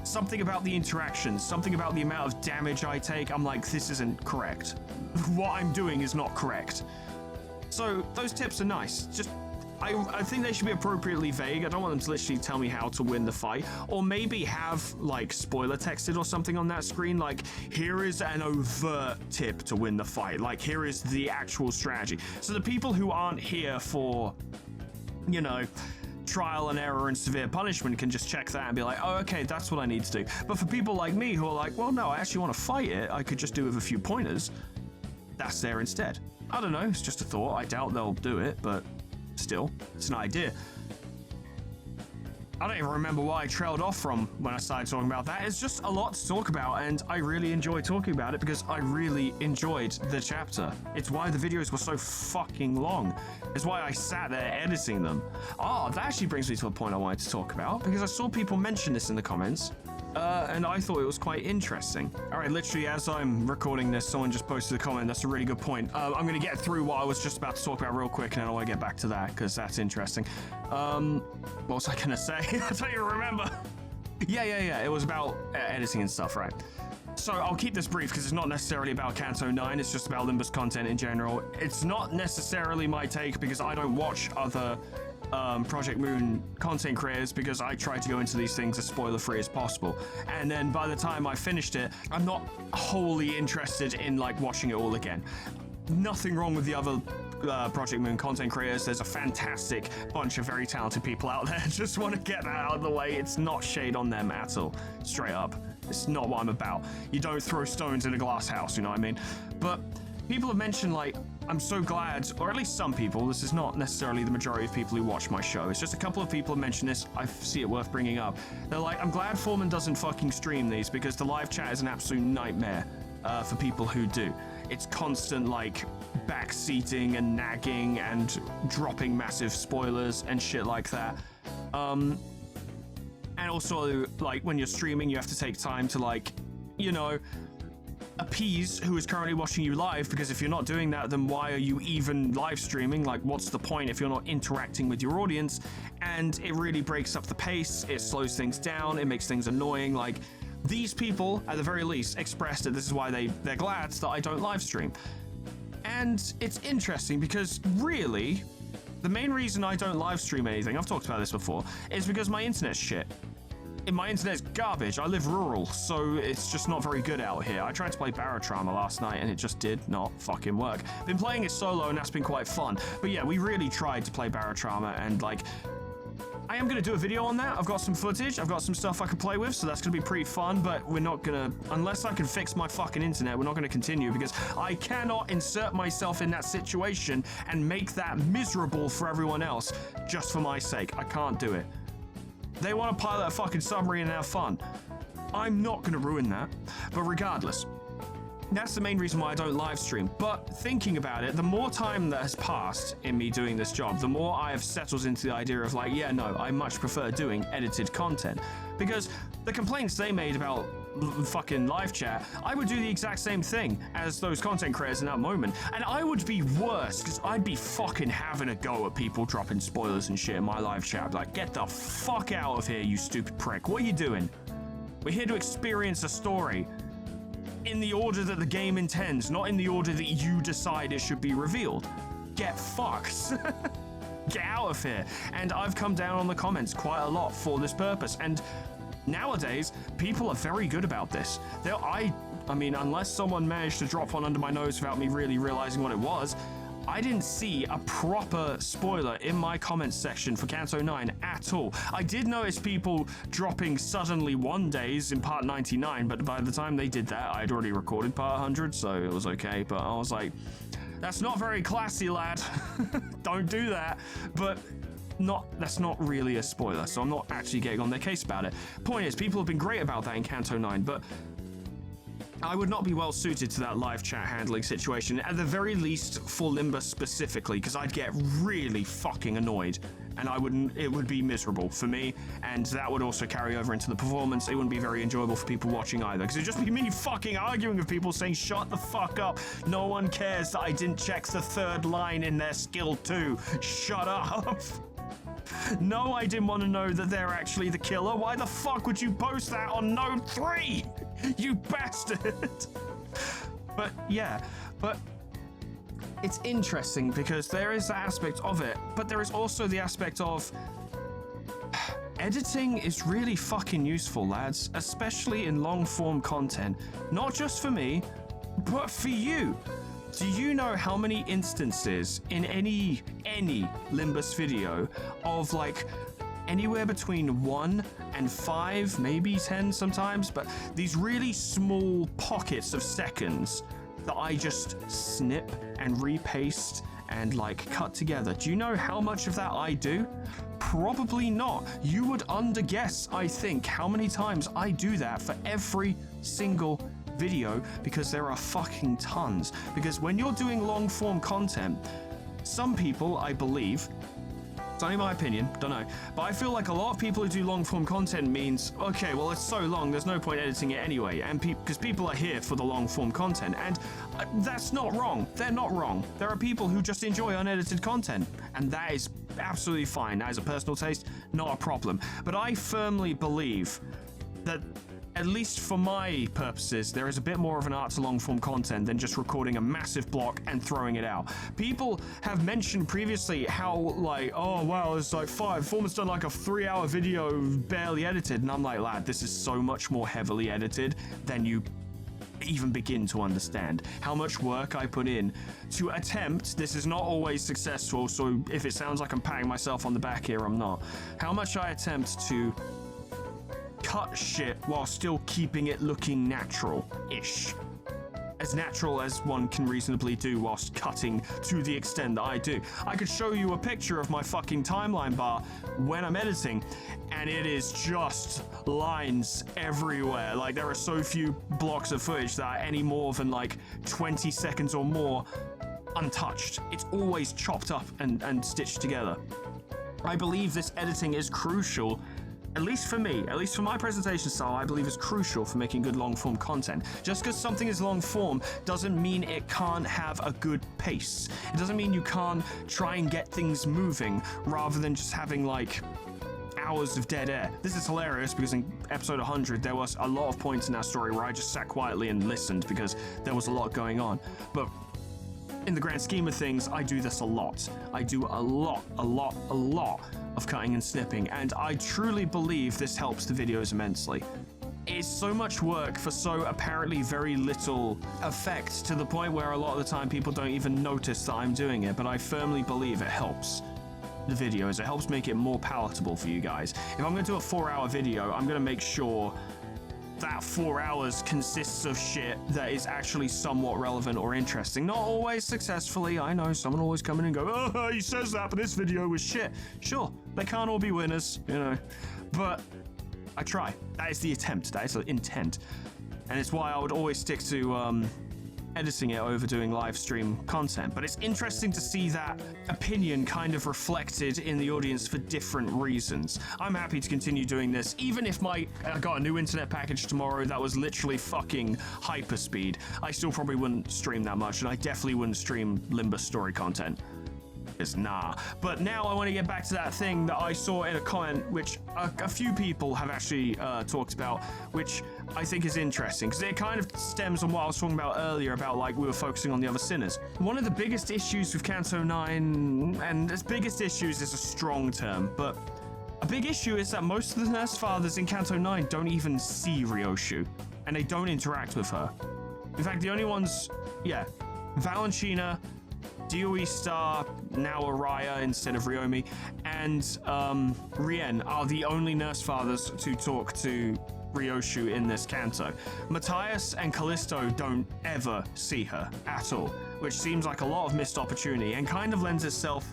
Something about the interactions, something about the amount of damage I take, I'm like, this isn't correct. What I'm doing is not correct. So those tips are nice. Just I think they should be appropriately vague. I don't want them to literally tell me how to win the fight, or maybe have like spoiler texted or something on that screen, like, here is an overt tip to win the fight, like, here is the actual strategy. So the people who aren't here for, you know, trial and error and severe punishment can just check that and be like, oh, okay, that's what I need to do. But for people like me who are like, well, no, I actually want to fight it, I could just do it with a few pointers, that's there instead. I don't know, it's just a thought. I doubt they'll do it, but still, it's an idea. I don't even remember what I trailed off from when I started talking about that. It's just a lot to talk about, and I really enjoy talking about it because I really enjoyed the chapter. It's why the videos were so fucking long. It's why I sat there editing them. Oh, that actually brings me to a point I wanted to talk about, because I saw people mention this in the comments. and I thought it was quite interesting. All right, literally as I'm recording this, someone just posted a comment. That's a really good point. I'm going to get through what I was just about to talk about real quick, and then I want to get back to that because that's interesting. What was I going to say? I don't even remember. Yeah. It was about editing and stuff, right? So I'll keep this brief because it's not necessarily about Canto 9, it's just about Limbus content in general. It's not necessarily my take because I don't watch other Project Moon content creators because I try to go into these things as spoiler-free as possible. And then by the time I finished it, I'm not wholly interested in like watching it all again. Nothing wrong with the other Project Moon content creators. There's a fantastic bunch of very talented people out there. Just want to get that out of the way. It's not shade on them at all. Straight up. It's not what I'm about. You don't throw stones in a glass house, you know what I mean? But people have mentioned, like, I'm so glad, or at least some people, this is not necessarily the majority of people who watch my show, it's just a couple of people have mentioned this, I see it worth bringing up. They're like, I'm glad Foreman doesn't fucking stream these because the live chat is an absolute nightmare for people who do. It's constant, like, backseating and nagging and dropping massive spoilers and shit like that. And also, like, when you're streaming, you have to take time to, like, you know, appease who is currently watching you live, because if you're not doing that, then why are you even live streaming? Like, what's the point if you're not interacting with your audience? And it really breaks up the pace, it slows things down, it makes things annoying. Like, these people, at the very least, expressed that this is why they're glad that I don't live stream. And it's interesting because, really, the main reason I don't live stream anything, I've talked about this before, is because my internet's shit. My internet's garbage. I live rural, so it's just not very good out here. I tried to play Barotrauma last night, and it just did not fucking work. Been playing it solo, and that's been quite fun. But yeah, we really tried to play Barotrauma, and like, I am going to do a video on that. I've got some footage. I've got some stuff I can play with, so that's going to be pretty fun, but we're not going to, unless I can fix my fucking internet, we're not going to continue, because I cannot insert myself in that situation and make that miserable for everyone else just for my sake. I can't do it. They want to pilot a fucking submarine and have fun. I'm not going to ruin that. But regardless, that's the main reason why I don't live stream. But thinking about it, the more time that has passed in me doing this job, the more I have settled into the idea of like, yeah, no, I much prefer doing edited content. Because the complaints they made about fucking live chat, I would do the exact same thing as those content creators in that moment. And I would be worse, because I'd be fucking having a go at people dropping spoilers and shit in my live chat. Like, get the fuck out of here, you stupid prick. What are you doing? We're here to experience a story in the order that the game intends, not in the order that you decide it should be revealed. Get fucked. Get out of here. And I've come down on the comments quite a lot for this purpose. And nowadays, people are very good about this. I mean, unless someone managed to drop one under my nose without me really realizing what it was, I didn't see a proper spoiler in my comments section for Canto 9 at all. I did notice people dropping suddenly one days in part 99, but by the time they did that, I'd already recorded part 100, so it was okay. But I was like, that's not very classy, lad. Don't do that. But that's not really a spoiler, so I'm not actually getting on their case about it. Point is, people have been great about that in Canto 9, but I would not be well suited to that live chat handling situation, at the very least for Limbus specifically, because I'd get really fucking annoyed, and it would be miserable for me, and that would also carry over into the performance. It wouldn't be very enjoyable for people watching either, because it'd just be me fucking arguing with people saying, shut the fuck up, no one cares that I didn't check the third line in their skill 2, shut up. No, I didn't want to know that they're actually the killer. Why the fuck would you post that on node 3? You bastard. But yeah, but it's interesting because there is that aspect of it, but there is also the aspect of editing is really fucking useful, lads, especially in long form content. Not just for me, but for you. Do you know how many instances in any Limbus video of like anywhere between 1 and 5, maybe 10 sometimes, but these really small pockets of seconds that I just snip and repaste and like cut together? Do you know how much of that I do? Probably not. You would underguess, I think, how many times I do that for every single video, because there are fucking tons. Because when you're doing long form content, some people, I believe, It's only my opinion, don't know. But I feel like a lot of people who do long-form content means, okay, well, it's so long, there's no point editing it anyway. And because people are here for the long-form content. And that's not wrong. They're not wrong. There are people who just enjoy unedited content. And that is absolutely fine. As a personal taste, not a problem. But I firmly believe that, at least for my purposes, there is a bit more of an art to long-form content than just recording a massive block and throwing it out. People have mentioned previously how, like, oh, wow, it's like Foreman's done like a 3-hour video barely edited. And I'm like, lad, this is so much more heavily edited than you even begin to understand. How much work I put in to attempt, this is not always successful, so if it sounds like I'm patting myself on the back here, I'm not. How much I attempt to cut shit while still keeping it looking natural-ish. As natural as one can reasonably do whilst cutting to the extent that I do. I could show you a picture of my fucking timeline bar when I'm editing, and it is just lines everywhere. Like, there are so few blocks of footage that are any more than like 20 seconds or more untouched. It's always chopped up and stitched together. I believe this editing is crucial. At least for me, at least for my presentation style, I believe is crucial for making good long-form content. Just because something is long-form doesn't mean it can't have a good pace. It doesn't mean you can't try and get things moving rather than just having like hours of dead air. This is hilarious because in episode 100 there was a lot of points in our story where I just sat quietly and listened because there was a lot going on. But in the grand scheme of things, I do this a lot. I do a lot of cutting and snipping, and I truly believe this helps the videos immensely. It's so much work for so apparently very little effect, to the point where a lot of the time people don't even notice that I'm doing it, but I firmly believe it helps the videos. It helps make it more palatable for you guys. If I'm going to do a 4-hour video, I'm going to make sure that 4 hours consists of shit that is actually somewhat relevant or interesting. Not always successfully. I know someone always come in and go, oh, he says that, but this video was shit. Sure, they can't all be winners, you know, but I try. That is the attempt. That is the intent. And it's why I would always stick to editing it over doing live stream content. But it's interesting to see that opinion kind of reflected in the audience for different reasons. I'm happy to continue doing this, even if I got a new internet package tomorrow that was literally fucking hyperspeed. I still probably wouldn't stream that much, and I definitely wouldn't stream Limbus story content. Nah. But now I want to get back to that thing that I saw in a comment, which a few people have actually talked about, which I think is interesting, because it kind of stems on what I was talking about earlier, about like we were focusing on the other sinners. One of the biggest issues with Canto 9, and as biggest issues is a strong term, but a big issue is that most of the Nurse Fathers in Canto 9 don't even see Ryoshu, and they don't interact with her. In fact, the only ones, Valentina, DOE Star, now Araya instead of Ryomi, and Rien are the only Nurse Fathers to talk to Ryoshu in this canto. Matthias and Callisto don't ever see her at all, which seems like a lot of missed opportunity and kind of lends itself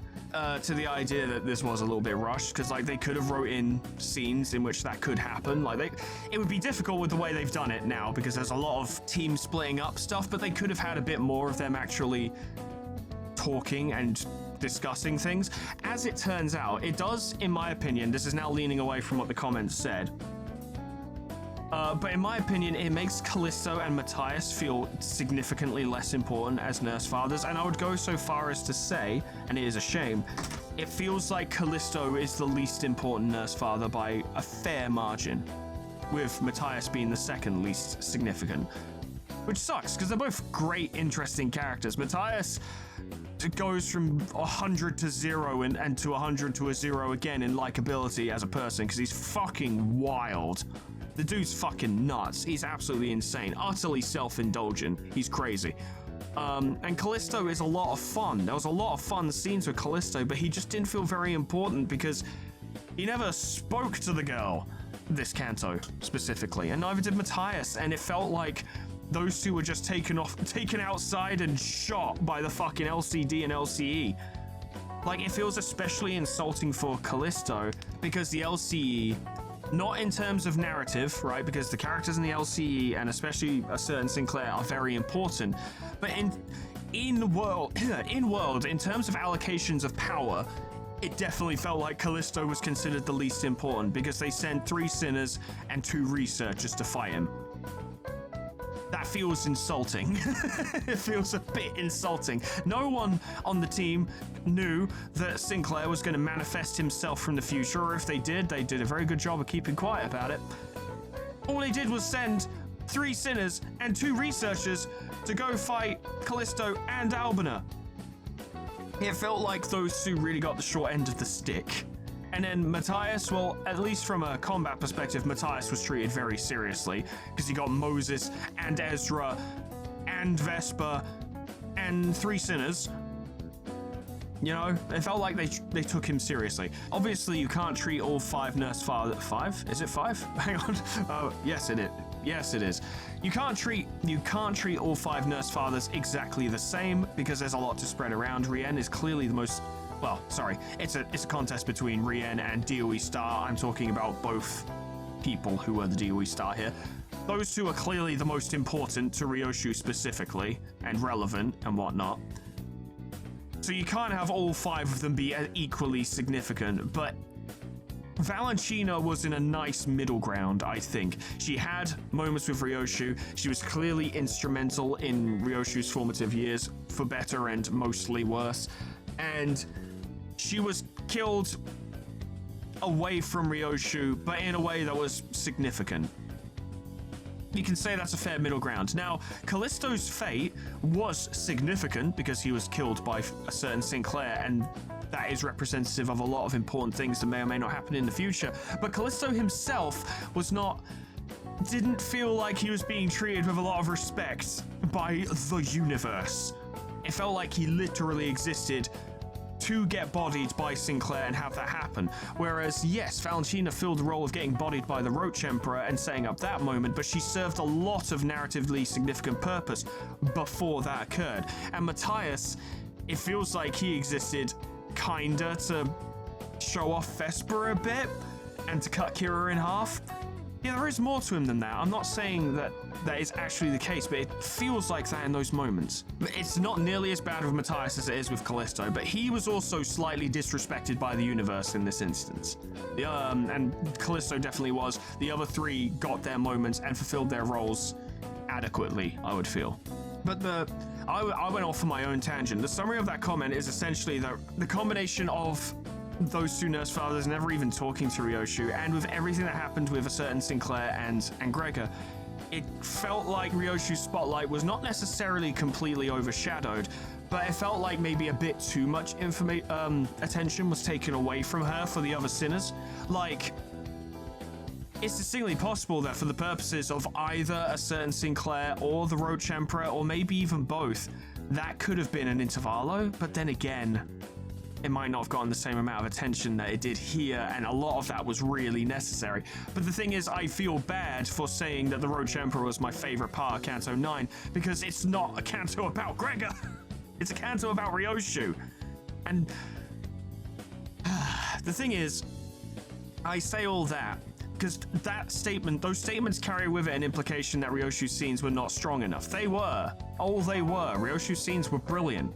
to the idea that this was a little bit rushed, because like they could have wrote in scenes in which that could happen. Like it would be difficult with the way they've done it now because there's a lot of team splitting up stuff, but they could have had a bit more of them actually talking and discussing things. As it turns out, it does, in my opinion, this is now leaning away from what the comments said, but in my opinion, it makes Callisto and Matthias feel significantly less important as Nurse Fathers, and I would go so far as to say, and it is a shame, it feels like Callisto is the least important Nurse Father by a fair margin, with Matthias being the second least significant. Which sucks, because they're both great, interesting characters. Matthias goes from 100 to 0 and to 100 to a 0 again in likability as a person, because he's fucking wild. The dude's fucking nuts. He's absolutely insane. Utterly self-indulgent. He's crazy. And Callisto is a lot of fun. There was a lot of fun scenes with Callisto, but he just didn't feel very important because he never spoke to the girl, this canto specifically, and neither did Matthias, and it felt like those two were just taken outside and shot by the fucking LCD and LCE. Like, it feels especially insulting for Callisto because the LCE, not in terms of narrative, right? Because the characters in the LCE, and especially a certain Sinclair, are very important. But in world, in terms of allocations of power, it definitely felt like Callisto was considered the least important because they sent 3 sinners and 2 researchers to fight him. That feels insulting. It feels a bit insulting. No one on the team knew that Sinclair was going to manifest himself from the future, or if they did a very good job of keeping quiet about it. All they did was send 3 sinners and 2 researchers to go fight Callisto and Albina. It felt like those 2 really got the short end of the stick. And then Matthias, well, at least from a combat perspective, Matthias was treated very seriously because he got Moses and Ezra and Vesper and 3 sinners. You know, it felt like they took him seriously. Obviously, you can't treat all 5 nurse father... 5? Is it 5? Hang on. Oh, yes, it is. Yes, it is. You can't treat all 5 nurse fathers exactly the same because there's a lot to spread around. Rien is clearly the most... Well, sorry. It's a contest between Rien and DOE Star. I'm talking about both people who are the DOE Star here. Those 2 are clearly the most important to Ryoshu specifically and relevant and whatnot. So you can't have all 5 of them be equally significant, but Valentina was in a nice middle ground, I think. She had moments with Ryoshu. She was clearly instrumental in Ryoshu's formative years, for better and mostly worse. And she was killed away from Ryoshu, but in a way that was significant. You can say that's a fair middle ground. Now, Callisto's fate was significant because he was killed by a certain Sinclair, and that is representative of a lot of important things that may or may not happen in the future. But Callisto himself didn't feel like he was being treated with a lot of respect by the universe. It felt like he literally existed to get bodied by Sinclair and have that happen. Whereas, yes, Valentina filled the role of getting bodied by the Roach Emperor and setting up that moment, but she served a lot of narratively significant purpose before that occurred. And Matthias, it feels like he existed kinda to show off Vesper a bit and to cut Kira in half. Yeah, there is more to him than that. I'm not saying that is actually the case, but it feels like that in those moments. It's not nearly as bad with Matthias as it is with Callisto, but he was also slightly disrespected by the universe in this instance. And Callisto definitely was. The other 3 got their moments and fulfilled their roles adequately, I would feel. But I went off on my own tangent. The summary of that comment is essentially the combination of those 2 nurse fathers never even talking to Ryoshu, and with everything that happened with a certain Sinclair and Gregor, it felt like Ryoshu's spotlight was not necessarily completely overshadowed, but it felt like maybe a bit too much attention was taken away from her for the other sinners. Like, it's distinctly possible that for the purposes of either a certain Sinclair or the Roach Emperor, or maybe even both, that could have been an intervallo, but then again, it might not have gotten the same amount of attention that it did here, and a lot of that was really necessary. But the thing is, I feel bad for saying that the Roach Emperor was my favorite part of Canto 9, because it's not a Canto about Gregor. It's a Canto about Ryoshu. And the thing is, I say all that because those statements carry with it an implication that Ryoshu's scenes were not strong enough. They were. Oh, they were. Ryoshu's scenes were brilliant.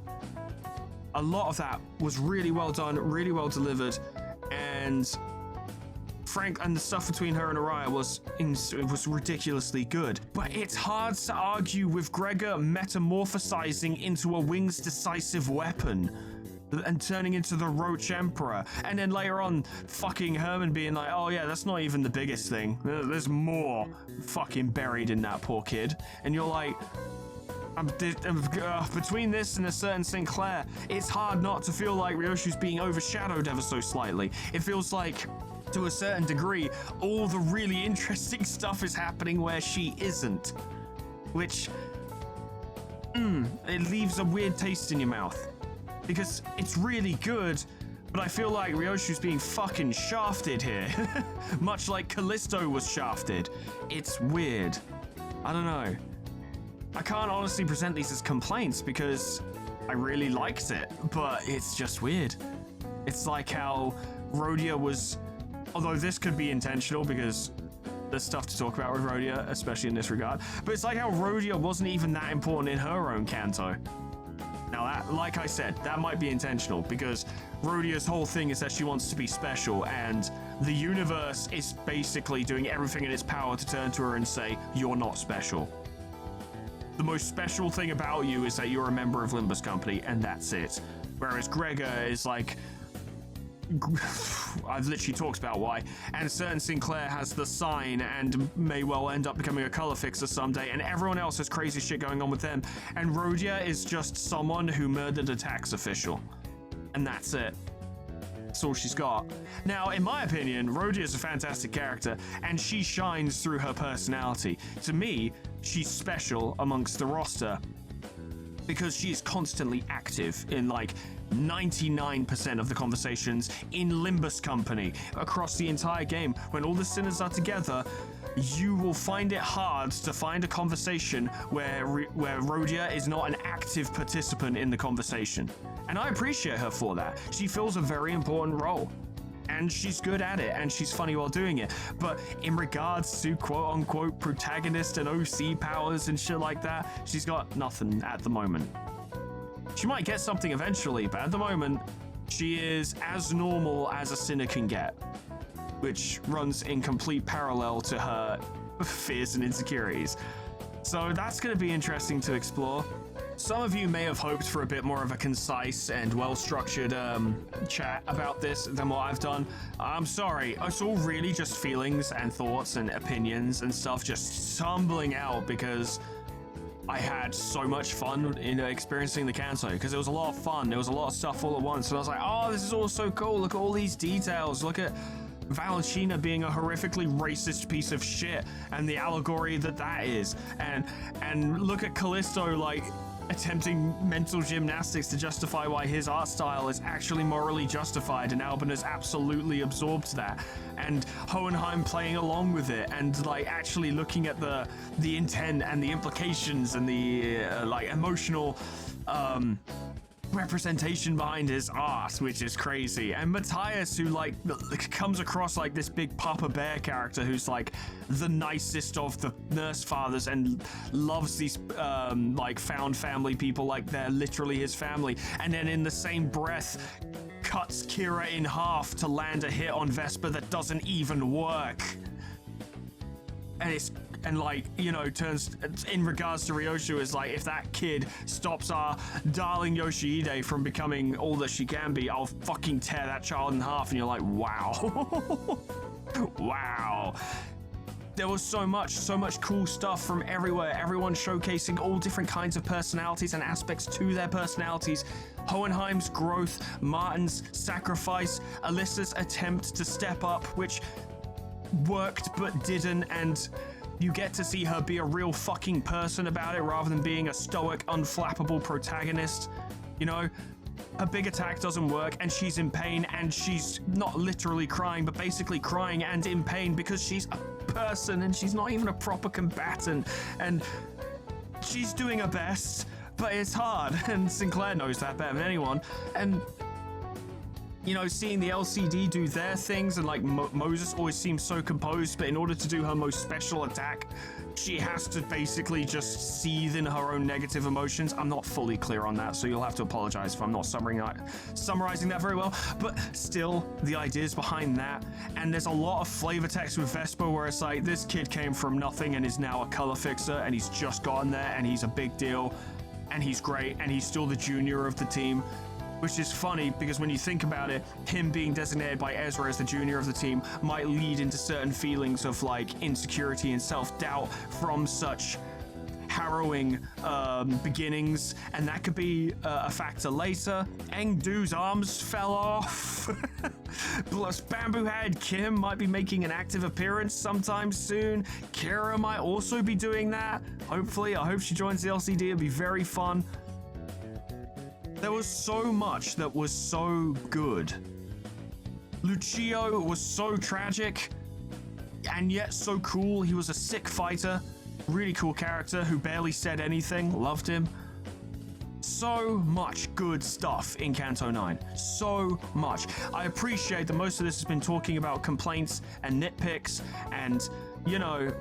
A lot of that was really well done, really well delivered, and the stuff between her and Araya was ridiculously good. But it's hard to argue with Gregor metamorphosizing into a wing's decisive weapon and turning into the Roach Emperor, and then later on fucking Herman being like, oh yeah, that's not even the biggest thing. There's more fucking buried in that poor kid. And you're like, between this and a certain Sinclair, it's hard not to feel like Ryoshu's being overshadowed ever so slightly. It feels like, to a certain degree, all the really interesting stuff is happening where she isn't. Which, it leaves a weird taste in your mouth. Because it's really good, but I feel like Ryoshu's being fucking shafted here. Much like Callisto was shafted. It's weird. I don't know. I can't honestly present these as complaints because I really liked it, but it's just weird. It's like how Rhodia was, although this could be intentional because there's stuff to talk about with Rhodia, especially in this regard, but it's like how Rhodia wasn't even that important in her own Canto. Now, that, like I said, that might be intentional, because Rhodia's whole thing is that she wants to be special, and the universe is basically doing everything in its power to turn to her and say, you're not special. The most special thing about you is that you're a member of Limbus Company, and that's it. Whereas Gregor is like, I've literally talked about why, and certain Sinclair has the sign and may well end up becoming a color fixer someday, and everyone else has crazy shit going on with them, and Rhodia is just someone who murdered a tax official, and that's it. That's all she's got. Now, in my opinion, Rhodia is a fantastic character, and she shines through her personality. To me, she's special amongst the roster because she's constantly active in like 99% of the conversations in Limbus Company across the entire game. When all the sinners are together, you will find it hard to find a conversation where Rhodia is not an active participant in the conversation. And I appreciate her for that. She fills a very important role. And she's good at it, and she's funny while doing it. But in regards to quote-unquote protagonist and OC powers and shit like that, she's got nothing at the moment. She might get something eventually, but at the moment, she is as normal as a sinner can get, which runs in complete parallel to her fears and insecurities. So that's going to be interesting to explore. Some of you may have hoped for a bit more of a concise and well-structured chat about this than what I've done. I'm sorry, it's all really just feelings and thoughts and opinions and stuff just stumbling out because I had so much fun in experiencing the Canto, because it was a lot of fun. There was a lot of stuff all at once, and I was like, oh, this is all so cool. Look at all these details. Look at Valentina being a horrifically racist piece of shit and the allegory that is. And look at Callisto, like, attempting mental gymnastics to justify why his art style is actually morally justified, and Albin has absolutely absorbed that, and Hohenheim playing along with it, and like actually looking at the intent and the implications and the like emotional representation behind his art, which is crazy. And Matthias, who like comes across like this big Papa Bear character who's like the nicest of the nurse fathers and loves these like found family people like they're literally his family, and then in the same breath cuts Kira in half to land a hit on Vesper that doesn't even work. And like, you know, turns in regards to Ryoshu is like, if that kid stops our darling Yoshihide from becoming all that she can be, I'll fucking tear that child in half. And you're like, wow. Wow. There was so much cool stuff from everywhere. Everyone showcasing all different kinds of personalities and aspects to their personalities. Hohenheim's growth, Martin's sacrifice, Alyssa's attempt to step up, which worked but didn't, and you get to see her be a real fucking person about it rather than being a stoic, unflappable protagonist. You know, her big attack doesn't work and she's in pain, and she's not literally crying, but basically crying and in pain because she's a person and she's not even a proper combatant, and she's doing her best, but it's hard, and Sinclair knows that better than anyone. And you know, seeing the LCD do their things, and like Moses always seems so composed, but in order to do her most special attack, she has to basically just seethe in her own negative emotions. I'm not fully clear on that, so you'll have to apologize if I'm not summarizing that very well, but still, the ideas behind that. And there's a lot of flavor text with Vesper where it's like, this kid came from nothing and is now a color fixer, and he's just gotten there, and he's a big deal, and he's great, and he's still the junior of the team. Which is funny, because when you think about it, him being designated by Ezra as the junior of the team might lead into certain feelings of like insecurity and self-doubt from such harrowing beginnings, and that could be a factor later. Engdu's arms fell off. Plus Bamboo Head Kim might be making an active appearance sometime soon. Kira might also be doing that. Hopefully, I hope she joins the LCD. It'd be very fun. There was so much that was so good. Lucio was so tragic, and yet so cool. He was a sick fighter, really cool character who barely said anything, loved him. So much good stuff in Canto 9. So much. I appreciate that most of this has been talking about complaints and nitpicks and, you know,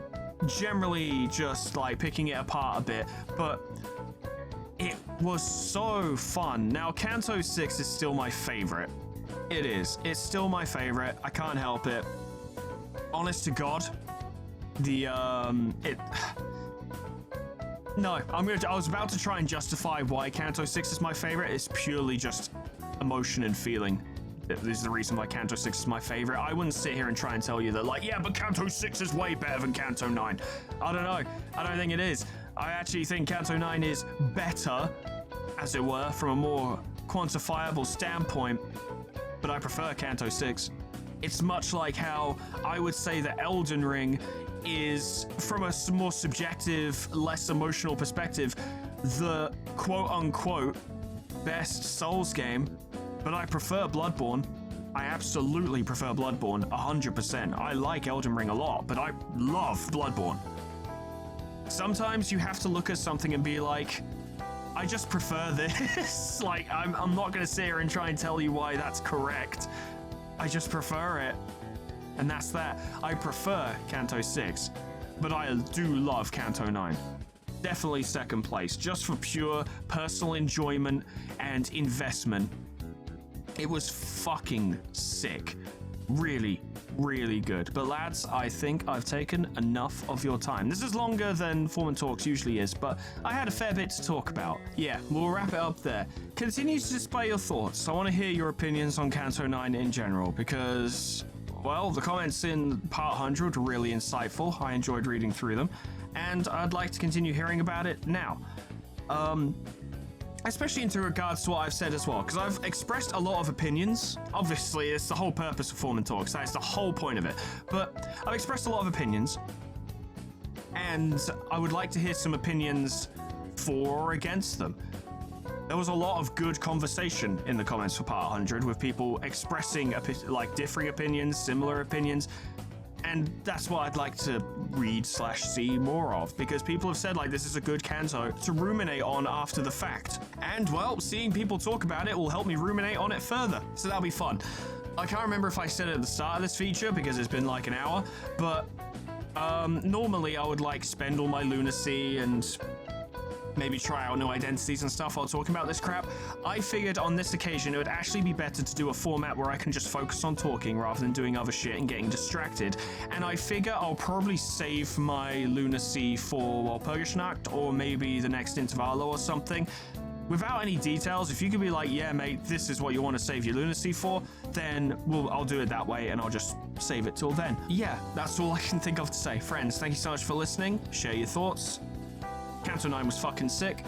generally just like picking it apart a bit, but It was so fun. Now, Canto 6 is still my favorite. It is. It's still my favorite. I can't help it. Honest to God, No, I was about to try and justify why Canto 6 is my favorite. It's purely just emotion and feeling. This is the reason why Canto 6 is my favorite. I wouldn't sit here and try and tell you that, like, yeah, but Canto 6 is way better than Canto 9. I don't know. I don't think it is. I actually think Canto 9 is better, as it were, from a more quantifiable standpoint, but I prefer Canto 6. It's much like how I would say that Elden Ring is, from a more subjective, less emotional perspective, the quote-unquote best Souls game, but I prefer Bloodborne. I absolutely prefer Bloodborne, 100%. I like Elden Ring a lot, but I love Bloodborne. Sometimes you have to look at something and be like, I just prefer this. Like, I'm not going to sit here and try and tell you why that's correct. I just prefer it. And that's that. I prefer Canto 6, but I do love Canto 9. Definitely second place, just for pure personal enjoyment and investment. It was fucking sick. Really, really good. But lads, I think I've taken enough of your time. This is longer than Foreman Talks usually is, but I had a fair bit to talk about. Yeah, we'll wrap it up there. Continue to display your thoughts. I want to hear your opinions on Canto 9 in general, because, well, the comments in part 100 were really insightful. I enjoyed reading through them, and I'd like to continue hearing about it now. Especially into regards to what I've said as well, because I've expressed a lot of opinions. Obviously, it's the whole purpose of Foreman Talks. That's the whole point of it. But I've expressed a lot of opinions, and I would like to hear some opinions for or against them. There was a lot of good conversation in the comments for part 100 with people expressing like differing opinions, similar opinions, and that's what I'd like to read/see more of, because people have said, like, this is a good Canto to ruminate on after the fact. And, well, seeing people talk about it will help me ruminate on it further, so that'll be fun. I can't remember if I said it at the start of this feature, because it's been like an hour, but normally I would, like, spend all my lunacy and maybe try out new identities and stuff while talking about this crap. I figured on this occasion it would actually be better to do a format where I can just focus on talking rather than doing other shit and getting distracted. And I figure I'll probably save my lunacy for Walpurgisnacht or maybe the next Intervallo or something. Without any details, if you could be like, yeah, mate, this is what you want to save your lunacy for, then I'll do it that way and I'll just save it till then. Yeah, that's all I can think of to say. Friends, thank you so much for listening. Share your thoughts. Canto 9 was fucking sick.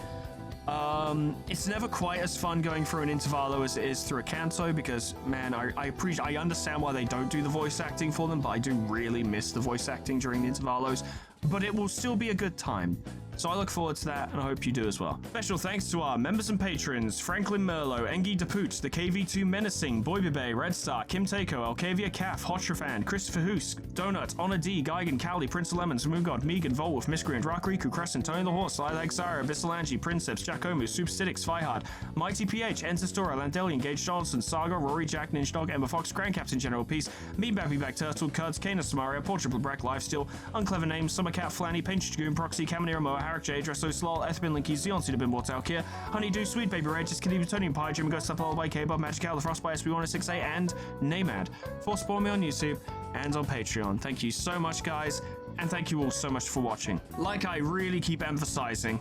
It's never quite as fun going through an Intervallo as it is through a Canto, because, man, I understand why they don't do the voice acting for them, but I do really miss the voice acting during the Intervallos. But it will still be a good time. So I look forward to that, and I hope you do as well. Special thanks to our members and patrons: Franklin Merlo, Engi DePooch, the KV2 Menacing, Boybebe, Red Star, Kim Takeo, Alcavia Calf, Hotrafan, Christopher Hoos, Donut, Honor D, Geigen, Cowley, Prince of Lemons, Moongod, Megan, Volwolf, Miscreant, Rockriku, Crescent, Tony the Horse, Lilac, Sarah, Bissalangi, Princeps, Giacomo, Superstitics, Fihard, Mighty PH, Entistora, Landelian, Gage Johnson, Saga, Rory, Jack, Ninja Dog, Emma Fox, Grand Captain, General Peace, Me Bappy Back Turtle, Cuds, Kana Samaria, Portugal Brack, Lifesteal, Unclever Names, Summercat, Flanny, Pinch Dragoon, Proxy, Caminera, Moa, Harak J, Dresso, Slol, Ethbin, Linky, Zion, Sudabin, Wartalkia, Honeydew, Sweet Baby Regis, Kalibu, Tony, Pie, Jim, Ghost, Up, by K-Bob, Magic Owl, The Frost by SB1068, and Namad. For support me on YouTube and on Patreon. Thank you so much, guys, and thank you all so much for watching. Like I really keep emphasizing,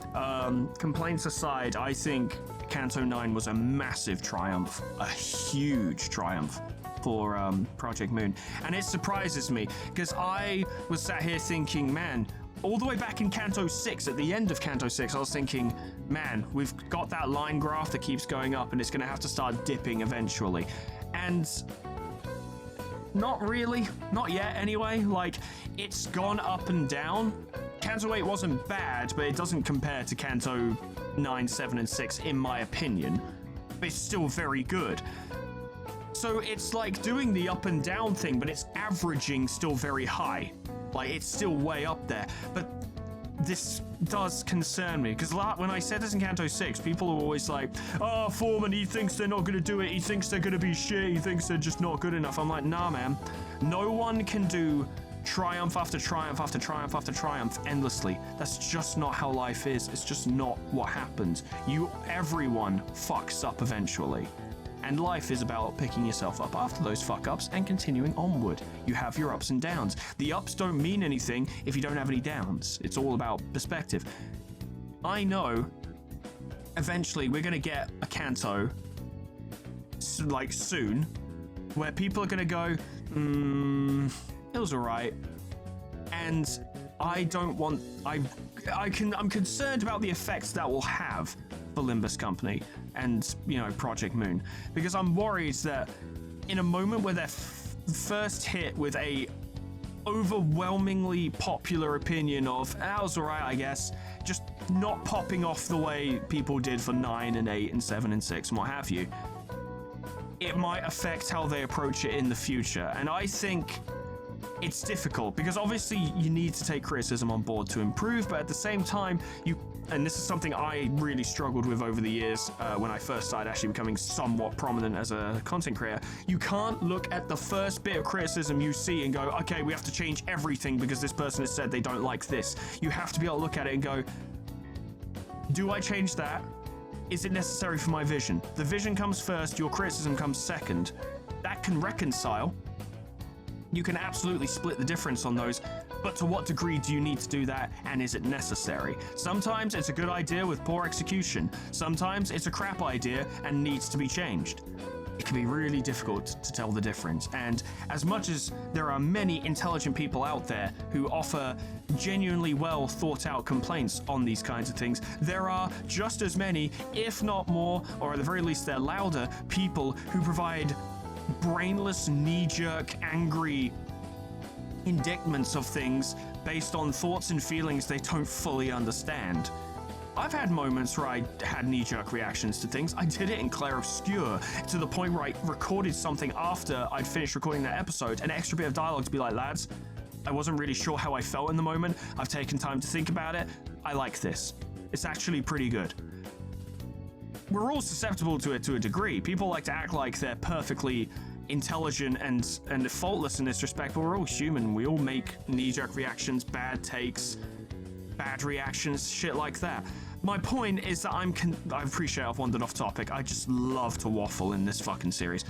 complaints aside, I think Canto 9 was a massive triumph, a huge triumph for Project Moon. And it surprises me, because I was sat here thinking, man, all the way back in Canto 6, at the end of Canto 6, I was thinking, man, we've got that line graph that keeps going up and it's going to have to start dipping eventually. And not really, not yet anyway. Like, it's gone up and down. Canto 8 wasn't bad, but it doesn't compare to Canto 9, 7, and 6, in my opinion. But it's still very good. So it's like doing the up and down thing, but it's averaging still very high. Like, it's still way up there. But this does concern me, because when I said this in Canto 6, people are always like, oh, Foreman, he thinks they're not going to do it, he thinks they're going to be shit, he thinks they're just not good enough. I'm like, nah, man. No one can do triumph after triumph after triumph after triumph endlessly. That's just not how life is. It's just not what happens. Everyone fucks up eventually. And life is about picking yourself up after those fuck-ups and continuing onward. You have your ups and downs. The ups don't mean anything if you don't have any downs. It's all about perspective. I know eventually we're going to get a Canto, like soon, where people are going to go, it was alright. And I don't want... I'm concerned about the effects that will have for Limbus Company and, Project Moon. Because I'm worried that in a moment where they're first hit with a overwhelmingly popular opinion of, that was alright, I guess, just not popping off the way people did for 9 and 8 and 7 and 6 and what have you, it might affect how they approach it in the future. And I think it's difficult because obviously you need to take criticism on board to improve, but at the same time, and this is something I really struggled with over the years when I first started actually becoming somewhat prominent as a content creator, you can't look at the first bit of criticism you see and go, okay, we have to change everything because this person has said they don't like this. You have to be able to look at it and go, do I change that? Is it necessary for my vision? The vision comes first, your criticism comes second. That can reconcile. You can absolutely split the difference on those, but to what degree do you need to do that, and is it necessary? Sometimes it's a good idea with poor execution. Sometimes it's a crap idea and needs to be changed. It can be really difficult to tell the difference, and as much as there are many intelligent people out there who offer genuinely well thought out complaints on these kinds of things, there are just as many, if not more, or at the very least they're louder, people who provide brainless, knee-jerk, angry indictments of things based on thoughts and feelings they don't fully understand. I've had moments where I had knee-jerk reactions to things. I did it in Clair Obscure to the point where I recorded something after I'd finished recording that episode, an extra bit of dialogue to be like, lads, I wasn't really sure how I felt in the moment. I've taken time to think about it. I like this. It's actually pretty good. We're all susceptible to it to a degree. People like to act like they're perfectly intelligent and faultless in this respect, but we're all human. We all make knee-jerk reactions, bad takes, bad reactions, shit like that. My point is that I appreciate I've wandered off topic. I just love to waffle in this fucking series.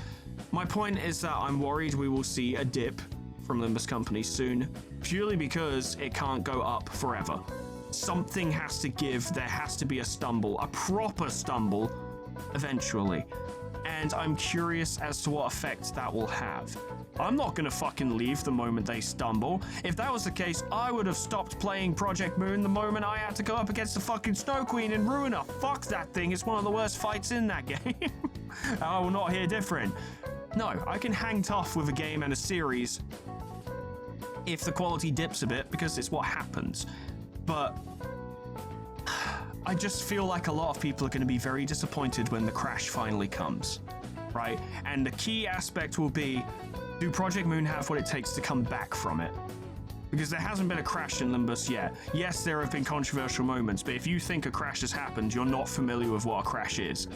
My point is that I'm worried we will see a dip from Limbus Company soon, purely because it can't go up forever. Something has to give. There has to be a stumble, a proper stumble, eventually. And I'm curious as to what effect that will have. I'm not gonna fucking leave the moment they stumble. If that was the case, I would have stopped playing Project Moon the moment I had to go up against the fucking Snow Queen and ruin her. Fuck that thing, it's one of the worst fights in that game. I will not hear different. No, I can hang tough with a game and a series if the quality dips a bit, because it's what happens. But I just feel like a lot of people are going to be very disappointed when the crash finally comes, right? And the key aspect will be, do Project Moon have what it takes to come back from it? Because there hasn't been a crash in Limbus yet. Yes, there have been controversial moments, but if you think a crash has happened, you're not familiar with what a crash is.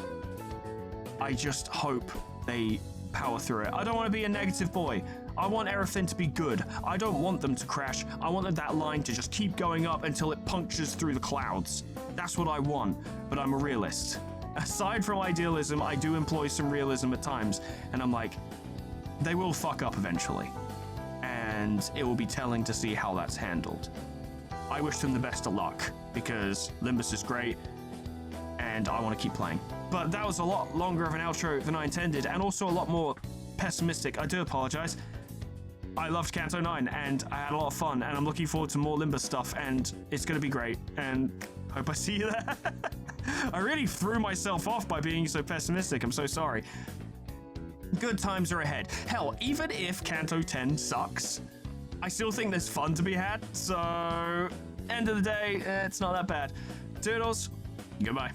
I just hope they power through it. I don't want to be a negative boy. I want everything to be good. I don't want them to crash. I want that line to just keep going up until it punctures through the clouds. That's what I want, but I'm a realist. Aside from idealism, I do employ some realism at times, and I'm like, they will fuck up eventually, and it will be telling to see how that's handled. I wish them the best of luck, because Limbus is great, and I want to keep playing. But that was a lot longer of an outro than I intended, and also a lot more pessimistic. I do apologize. I loved Canto 9, and I had a lot of fun, and I'm looking forward to more Limbus stuff, and it's going to be great, and hope I see you there. I really threw myself off by being so pessimistic. I'm so sorry. Good times are ahead. Hell, even if Canto 10 sucks, I still think there's fun to be had, so end of the day, it's not that bad. Toodles, goodbye.